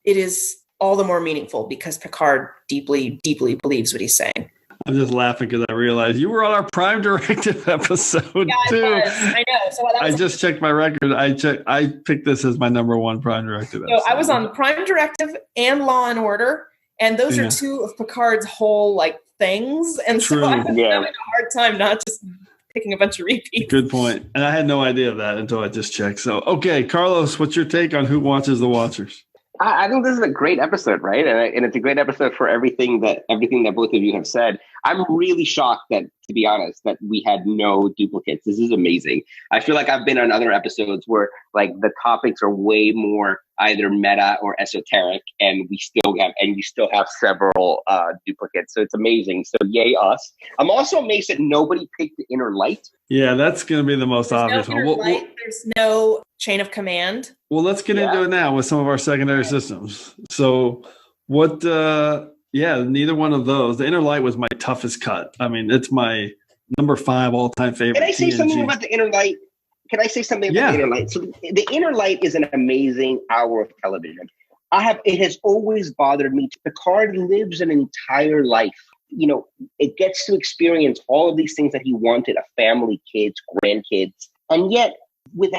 It is all the more meaningful because Picard deeply, deeply believes what he's saying. I'm just laughing because I realized you were on our Prime Directive episode too. I know. So I just checked my record. I picked this as my number one Prime Directive episode. So I was on the Prime Directive and Law and Order, and those are two of Picard's whole things. And so I was having a hard time not just picking a bunch of repeats. Good point. And I had no idea of that until I just checked. So, okay, Carlos, what's your take on Who Watches the Watchers? I think this is a great episode, right? And it's a great episode for everything that both of you have said. I'm really shocked that, to be honest, that we had no duplicates. This is amazing. I feel like I've been on other episodes where the topics are way more either meta or esoteric, and you still have several duplicates. So it's amazing. So yay us. I'm also amazed that nobody picked the Inner Light. Yeah, that's going to be the most obvious one. There's no chain of command. Well, let's get into it now with some of our secondary systems. So what, neither one of those. The Inner Light was my toughest cut. I mean, it's my number 5 all-time favorite. Can I say something about the Inner Light? The Inner Light? So the Inner Light is an amazing hour of television. It has always bothered me. Picard lives an entire life. It gets to experience all of these things that he wanted, a family, kids, grandkids. And yet, with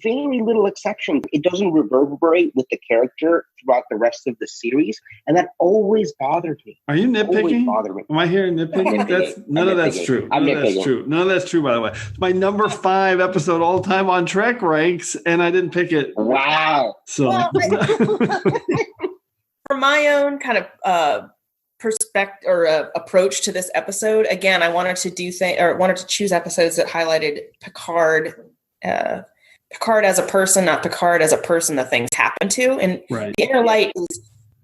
very little exception, it doesn't reverberate with the character throughout the rest of the series. And that always bothered me. Are you nitpicking? Am I hearing nitpicking? None of that's true. None of that's true, by the way. It's my number 5 episode all time on TrekRanks, and I didn't pick it. Wow. So, for my own kind of perspective or approach to this episode, again, I wanted to choose episodes that highlighted Picard as a person, not Picard as a person that things happen to. And The Inner Light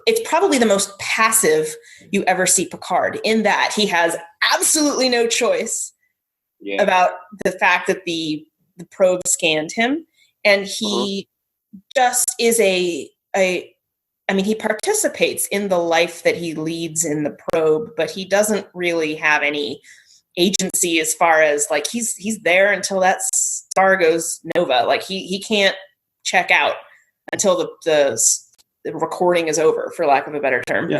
it's probably the most passive you ever see Picard, in that he has absolutely no choice about the fact that the probe scanned him. And he just is he participates in the life that he leads in the probe, but he doesn't really have any agency as far as he's there until that star goes nova. He can't check out until the recording is over, for lack of a better term.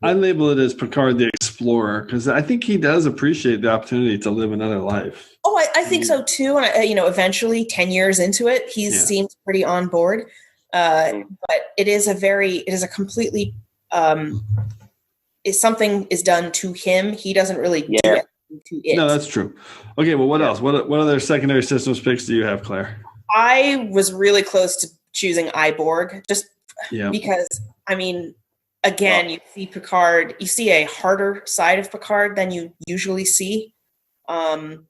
I label it as Picard the Explorer because I think he does appreciate the opportunity to live another life. Oh, I think so too. And eventually, 10 years into it, he seems pretty on board. But it is a completely. If something is done to him, he doesn't really do it to it. No, that's true. Okay, well, what else? What other secondary systems picks do you have, Claire? I was really close to choosing Iborg, just because, again, you see Picard, you see a harder side of Picard than you usually see. And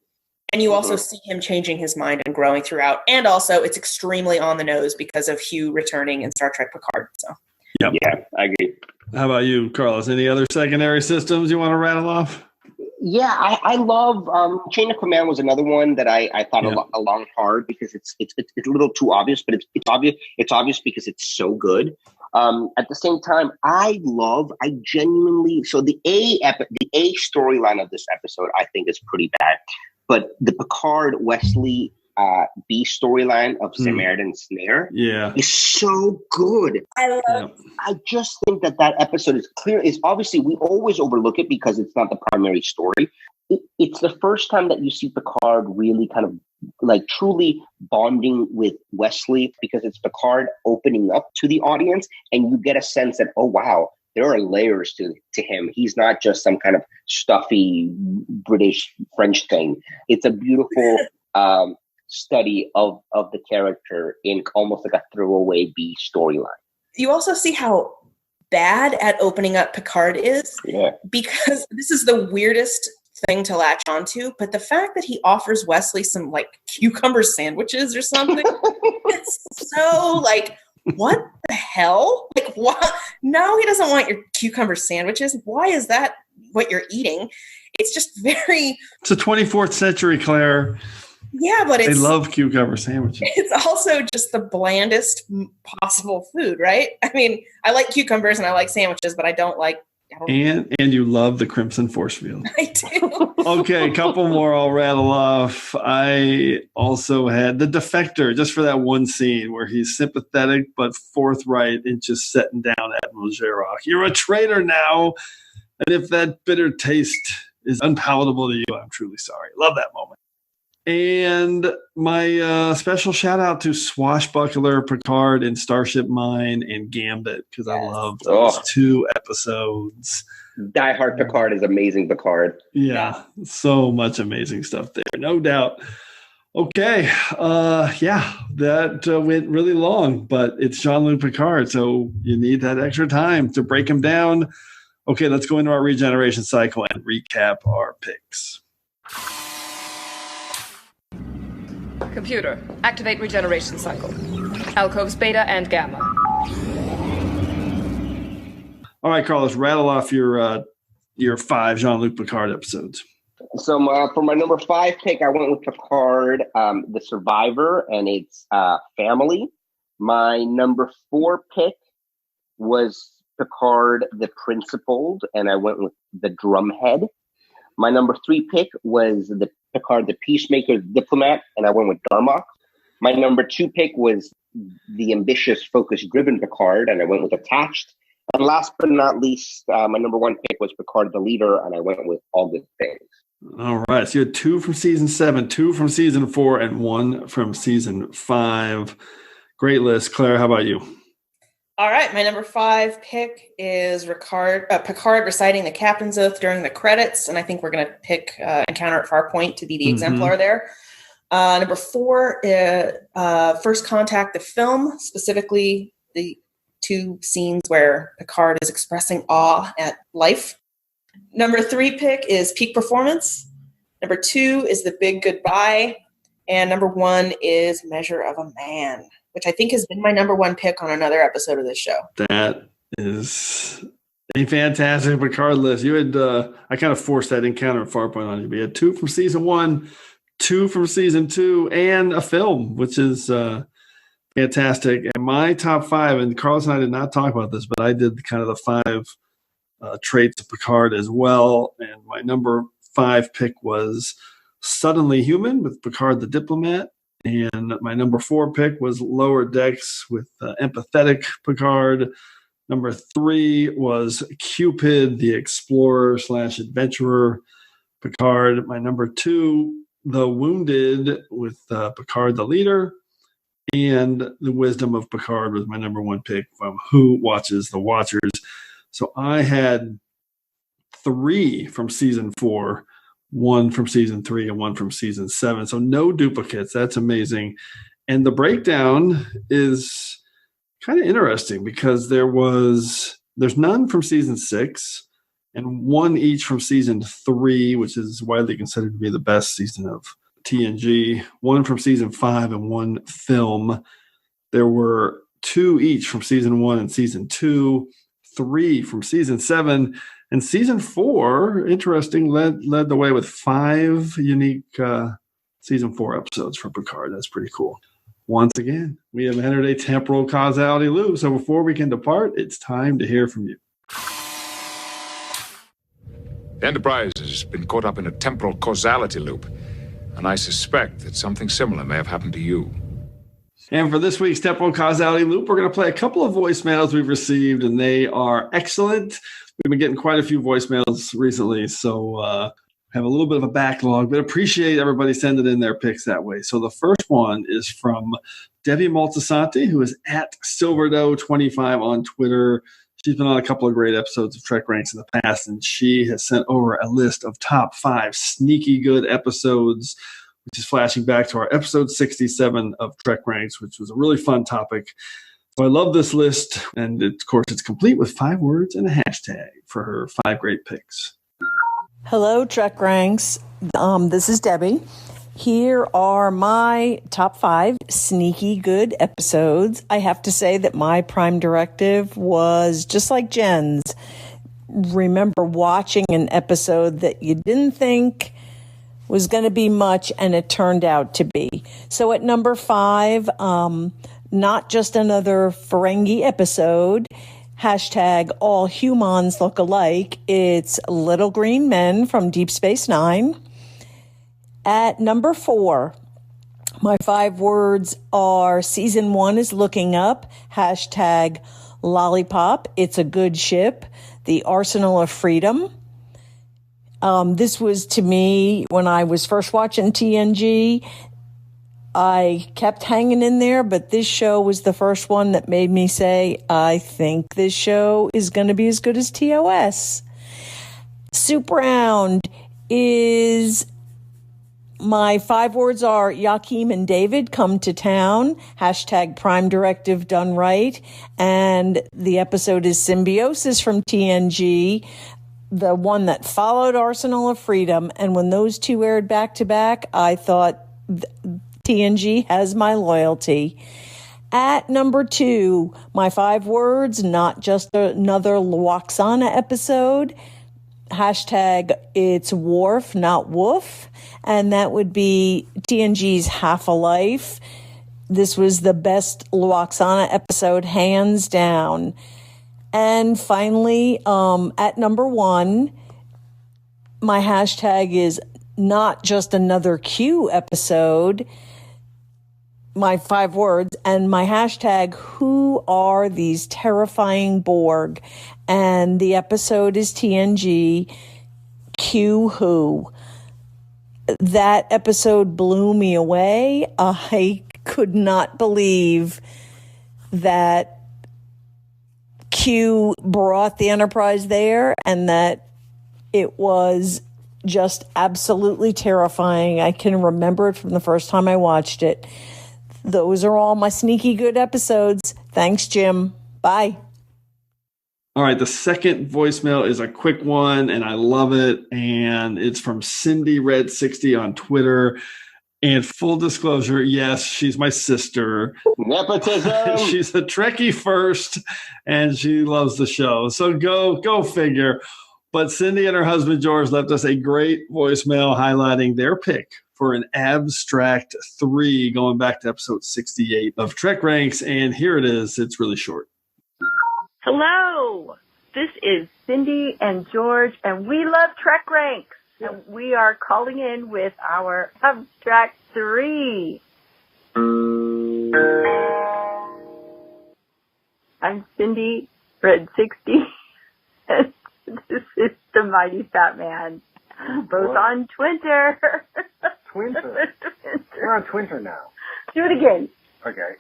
you also see him changing his mind and growing throughout. And also, it's extremely on the nose because of Hugh returning in Star Trek Picard. So, yeah, I agree. How about you, Carlos? Any other secondary systems you want to rattle off? Yeah, I love Chain of Command was another one that I thought along hard because it's a little too obvious, but it's obvious because it's so good. At the same time, I genuinely the A storyline of this episode I think is pretty bad, but the Picard Wesley B storyline of Samaritan Snare is so good. I just think that episode is clear. Is obviously we always overlook it because it's not the primary story. It's the first time that you see Picard really kind of like truly bonding with Wesley because it's Picard opening up to the audience and you get a sense that, oh, wow, there are layers to him. He's not just some kind of stuffy British French thing. It's a beautiful study of the character in almost like a throwaway B storyline. You also see how bad at opening up Picard is because this is the weirdest thing to latch onto, but the fact that he offers Wesley some like cucumber sandwiches or something, it's so like, what the hell? Like, what? No, he doesn't want your cucumber sandwiches. Why is that what you're eating? It's just it's a 24th century, Claire. Yeah, but they love cucumber sandwiches. It's also just the blandest possible food, right? I mean, I like cucumbers and I like sandwiches, but I don't like. And you love the Crimson Force Field. I do. Okay, a couple more I'll rattle off. I also had the Defector, just for that one scene where he's sympathetic but forthright in just setting down Admiral Jarrock. You're a traitor now, and if that bitter taste is unpalatable to you, I'm truly sorry. Love that moment. And my special shout out to Swashbuckler Picard in Starship Mine and Gambit because I love those two episodes. Die Hard Picard is amazing Picard. Yeah, so much amazing stuff there, no doubt. Okay, that went really long, but it's Jean-Luc Picard, so you need that extra time to break him down. Okay, let's go into our regeneration cycle and recap our picks. Computer, activate regeneration cycle. Alcoves beta and gamma. All right, Carlos, rattle off your 5 Jean-Luc Picard episodes. So for my number 5 pick, I went with Picard, the Survivor, and its family. My number 4 pick was Picard, the Principled, and I went with the Drumhead. My number 3 pick was the Picard, the Peacemaker, Diplomat, and I went with Darmok. My number 2 pick was the ambitious, focus-driven Picard, and I went with Attached. And last but not least, my number 1 pick was Picard, the Leader, and I went with All Good Things. All right, so you had 2 from season 7, 2 from season 4, and 1 from season 5. Great list. Claire, how about you? All right, my number 5 pick is Picard reciting the Captain's Oath during the credits, and I think we're going to pick Encounter at Farpoint to be the exemplar there. Number 4, First Contact, the film, specifically the 2 scenes where Picard is expressing awe at life. Number 3 pick is Peak Performance. Number 2 is The Big Goodbye. And number 1 is Measure of a Man, which I think has been my number 1 pick on another episode of this show. That is a fantastic Picard list. You had, I kind of forced that Encounter at Farpoint on you. We had 2 from season 1, 2 from season 2, and a film, which is fantastic. And my top 5, and Carlos and I did not talk about this, but I did kind of the 5 traits of Picard as well. And my number 5 pick was Suddenly Human with Picard the Diplomat. And my number 4 pick was Lower Decks with Empathetic Picard. Number 3 was Cupid, the explorer / adventurer, Picard. My number 2, The Wounded, with Picard, the leader. And The Wisdom of Picard was my number 1 pick from Who Watches the Watchers. So I had 3 from season 4, 1 from season 3, and 1 from season 7. So no duplicates. That's amazing. And the breakdown is kind of interesting because there's none from season 6 and 1 each from season 3, which is widely considered to be the best season of TNG, 1 from season 5 and 1 film. There were 2 each from season 1 and season 2, 3 from season 7, and season 4, interesting, led the way with 5 unique season 4 episodes for Picard. That's pretty cool. Once again, we have entered a temporal causality loop. So before we can depart, it's time to hear from you. The Enterprise has been caught up in a temporal causality loop, and I suspect that something similar may have happened to you. And for this week's temporal causality loop, we're going to play a couple of voicemails we've received, and they are excellent. We've been getting quite a few voicemails recently, so have a little bit of a backlog, but appreciate everybody sending in their picks that way. So the first one is from Debbie Maltasanti, who is at Silverdoe25 on Twitter. She's been on a couple of great episodes of Trek Ranks in the past, and she has sent over a list of top 5 sneaky good episodes, which is flashing back to our episode 67 of Trek Ranks, which was a really fun topic. So I love this list, and of course it's complete with 5 words and a hashtag for her 5 great picks. Hello, Trek Ranks. This is Debbie. Here are my top 5 sneaky good episodes. I have to say that my Prime Directive was just like Jen's. Remember watching an episode that you didn't think was going to be much, and it turned out to be. So at number 5, not just another Ferengi episode. Hashtag all humans look alike. It's Little Green Men from Deep Space Nine. At number 4, my 5 words are season 1 is looking up. Hashtag lollipop. It's a good ship. The Arsenal of Freedom. This was, to me, when I was first watching TNG, I kept hanging in there, but this show was the first one that made me say, I think this show is going to be as good as TOS. Soup Round is, my 5 words are Joachim and David come to town, hashtag Prime Directive done right, and the episode is Symbiosis from TNG, the one that followed Arsenal of Freedom, and when those 2 aired back to back, I thought TNG has my loyalty. At number 2, my 5 words, not just another Lwaxana episode. Hashtag it's Worf, not Woof. And that would be TNG's Half a Life. This was the best Lwaxana episode, hands down. And finally, at number 1, my hashtag is not just another Q episode. My 5 words, and my hashtag, who are these terrifying Borg? And the episode is TNG Q Who. That episode blew me away. I could not believe that Q brought the Enterprise there and that it was just absolutely terrifying. I can remember it from the first time I watched it. Those are all my sneaky good episodes. Thanks, Jim. Bye. All right, the second voicemail is a quick one, and I love it. And it's from Cindy Red 60 on Twitter. And full disclosure, yes, she's my sister. Nepotism. She's a Trekkie first, and she loves the show. So go figure. But Cindy and her husband George left us a great voicemail highlighting their pick for an abstract 3 going back to episode 68 of Trek Ranks. And here it is. It's really short. Hello, this is Cindy and George, and we love Trek Ranks. And we are calling in with our abstract 3. I'm Cindy, Red 60. This is the Mighty Fat Man, both on Twitter. Twinter. We're on Twinter now. Do it again. Okay.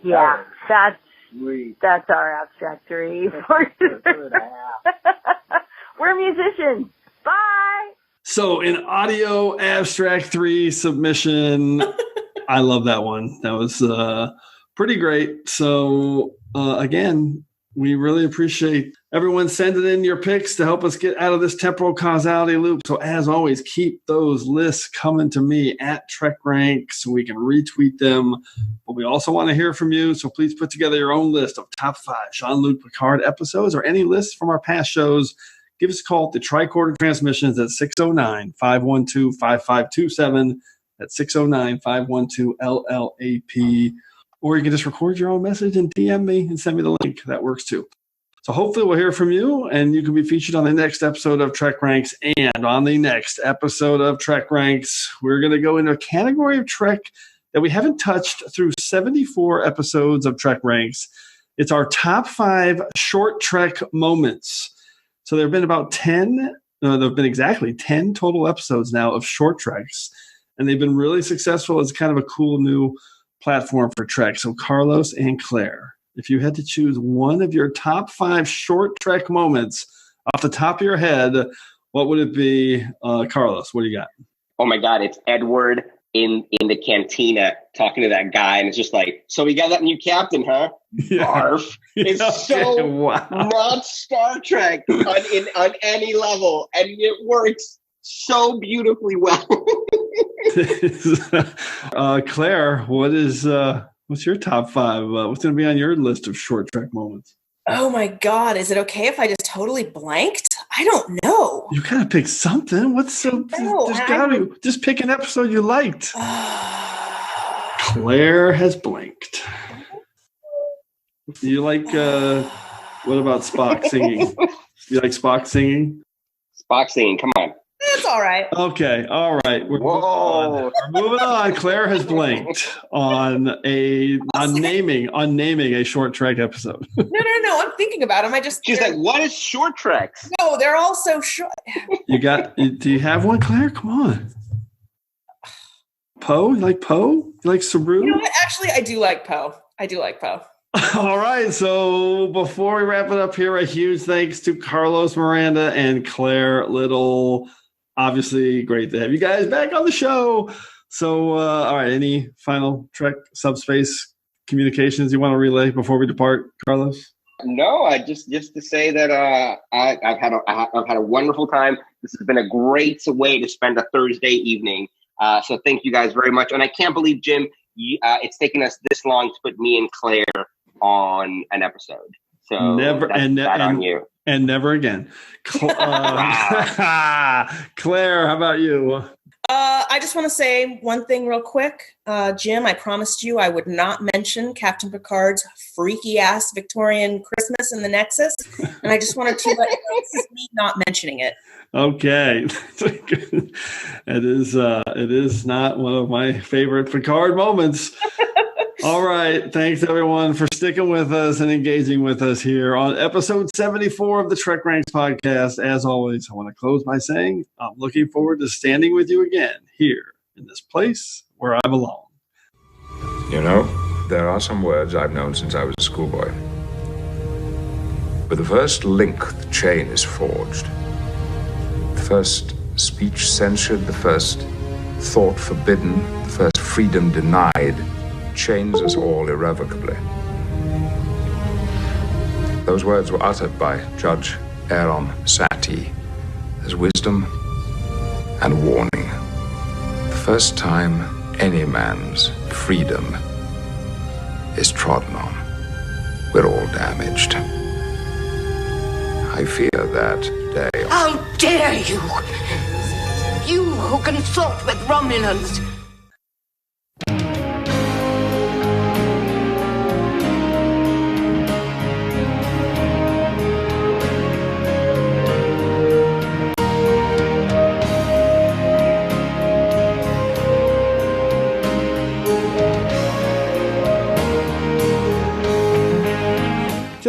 Yeah, that's Sweet. That's our abstract 3 for you. We're musicians. Bye. So in audio abstract 3 submission, I love that one. That was pretty great. So again, we really appreciate everyone sending in your picks to help us get out of this temporal causality loop. So as always, keep those lists coming to me at TrekRanks so we can retweet them. But we also want to hear from you. So please put together your own list of top 5 Jean-Luc Picard episodes or any lists from our past shows. Give us a call at the Tricorder Transmissions at 609-512-5527. That's 609-512-LLAP. Or you can just record your own message and DM me and send me the link. That works too. So hopefully we'll hear from you and you can be featured on the next episode of TrekRanks. And on the next episode of TrekRanks, we're going to go into a category of Trek that we haven't touched through 74 episodes of TrekRanks. It's our top 5 short Trek moments. So there have been about 10, there have been exactly 10 total episodes now of short Treks. And they've been really successful as kind of a cool new platform for Trek. So Carlos and Claire, if you had to choose one of your top 5 short Trek moments off the top of your head, what would it be? Carlos, what do you got? Oh my God, it's Edward in the cantina talking to that guy, and it's just like, so we got that new captain, huh? Yeah. Barf. It's so not Star Trek on any level, and it works so beautifully well. Claire, what's your top 5? What's going to be on your list of short Trek moments? Oh my God, is it okay if I just totally blanked? I don't know. You gotta pick something. What's so? Just pick an episode you liked. Claire has blanked. Do you like? What about Spock singing? Do you like Spock singing? Spock singing, come on. It's all right. Okay, all right. We're moving on. Claire has blanked on naming a short Trek episode. No. I'm thinking about them. She's like, what is short Treks? No, they're all so short. Do you have one, Claire? Come on. Poe? You like Poe? You like Saru? You know what? Actually, I do like Poe. All right. So before we wrap it up here, a huge thanks to Carlos Miranda and Claire Little. Obviously, great to have you guys back on the show. So, all right, any final Trek subspace communications you want to relay before we depart, Carlos? No, just to say that I've had a wonderful time. This has been a great way to spend a Thursday evening. So thank you guys very much. And I can't believe, Jim, it's taken us this long to put me and Claire on an episode. So never on you. And never again. Claire, how about you? I just want to say one thing real quick. Jim, I promised you I would not mention Captain Picard's freaky-ass Victorian Christmas in the Nexus. And I just wanted to let you know this is me not mentioning it. Okay. It is not one of my favorite Picard moments. All right. Thanks, everyone, for sticking with us and engaging with us here on episode 74 of the TrekRanks podcast. As always, I want to close by saying I'm looking forward to standing with you again here in this place where I belong. You know, there are some words I've known since I was a schoolboy. With the first link, the chain is forged. The first speech censured, the first thought forbidden, the first freedom denied, chains us all irrevocably. Those words were uttered by Judge Aaron Satie as wisdom and warning. The first time any man's freedom is trodden on, we're all damaged. I fear that day. How dare you! You who consort with Romulans!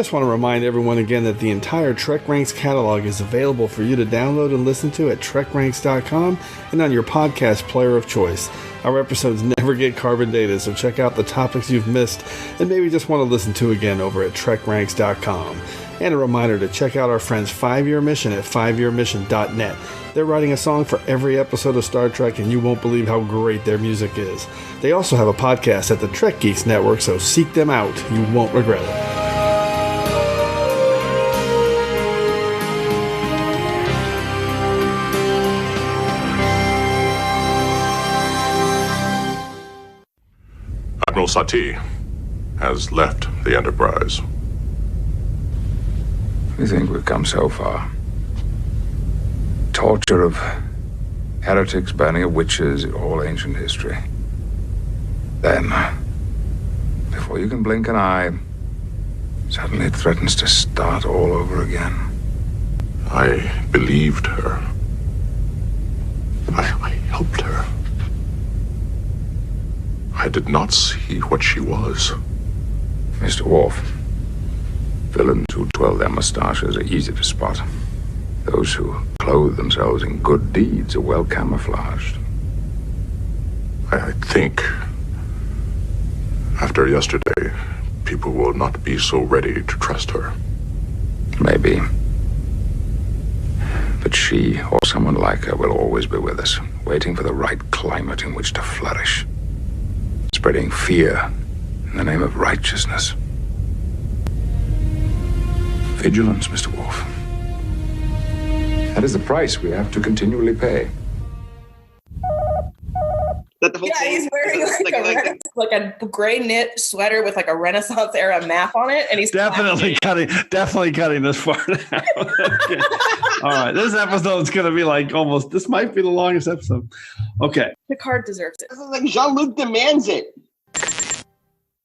just want to remind everyone again that the entire TrekRanks catalog is available for you to download and listen to at TrekRanks.com and on your podcast player of choice. Our episodes never get carbon dated, so check out the topics you've missed and maybe just want to listen to again over at TrekRanks.com. And a reminder to check out our friends 5-Year Mission at 5yearmission.net. They're writing a song for every episode of Star Trek, and you won't believe how great their music is. They also have a podcast at the Trek Geeks Network, so seek them out. You won't regret it. Admiral Sati has left the Enterprise. We think we've come so far. Torture of heretics, burning of witches, all ancient history. Then, before you can blink an eye, suddenly it threatens to start all over again. I believed her. I helped her. I did not see what she was. Mr. Worf, villains who twirl their mustaches are easy to spot. Those who clothe themselves in good deeds are well camouflaged. I think after yesterday, people will not be so ready to trust her. Maybe. But she, or someone like her, will always be with us, waiting for the right climate in which to flourish. Spreading fear in the name of righteousness. Vigilance, Mr. Worf. That is the price we have to continually pay. He's wearing like a gray knit sweater with like a Renaissance era map on it, and he's definitely cutting this part out. Okay. All right, this episode's gonna be like almost. This might be the longest episode. Okay, Picard deserves it. This is like Jean-Luc demands it.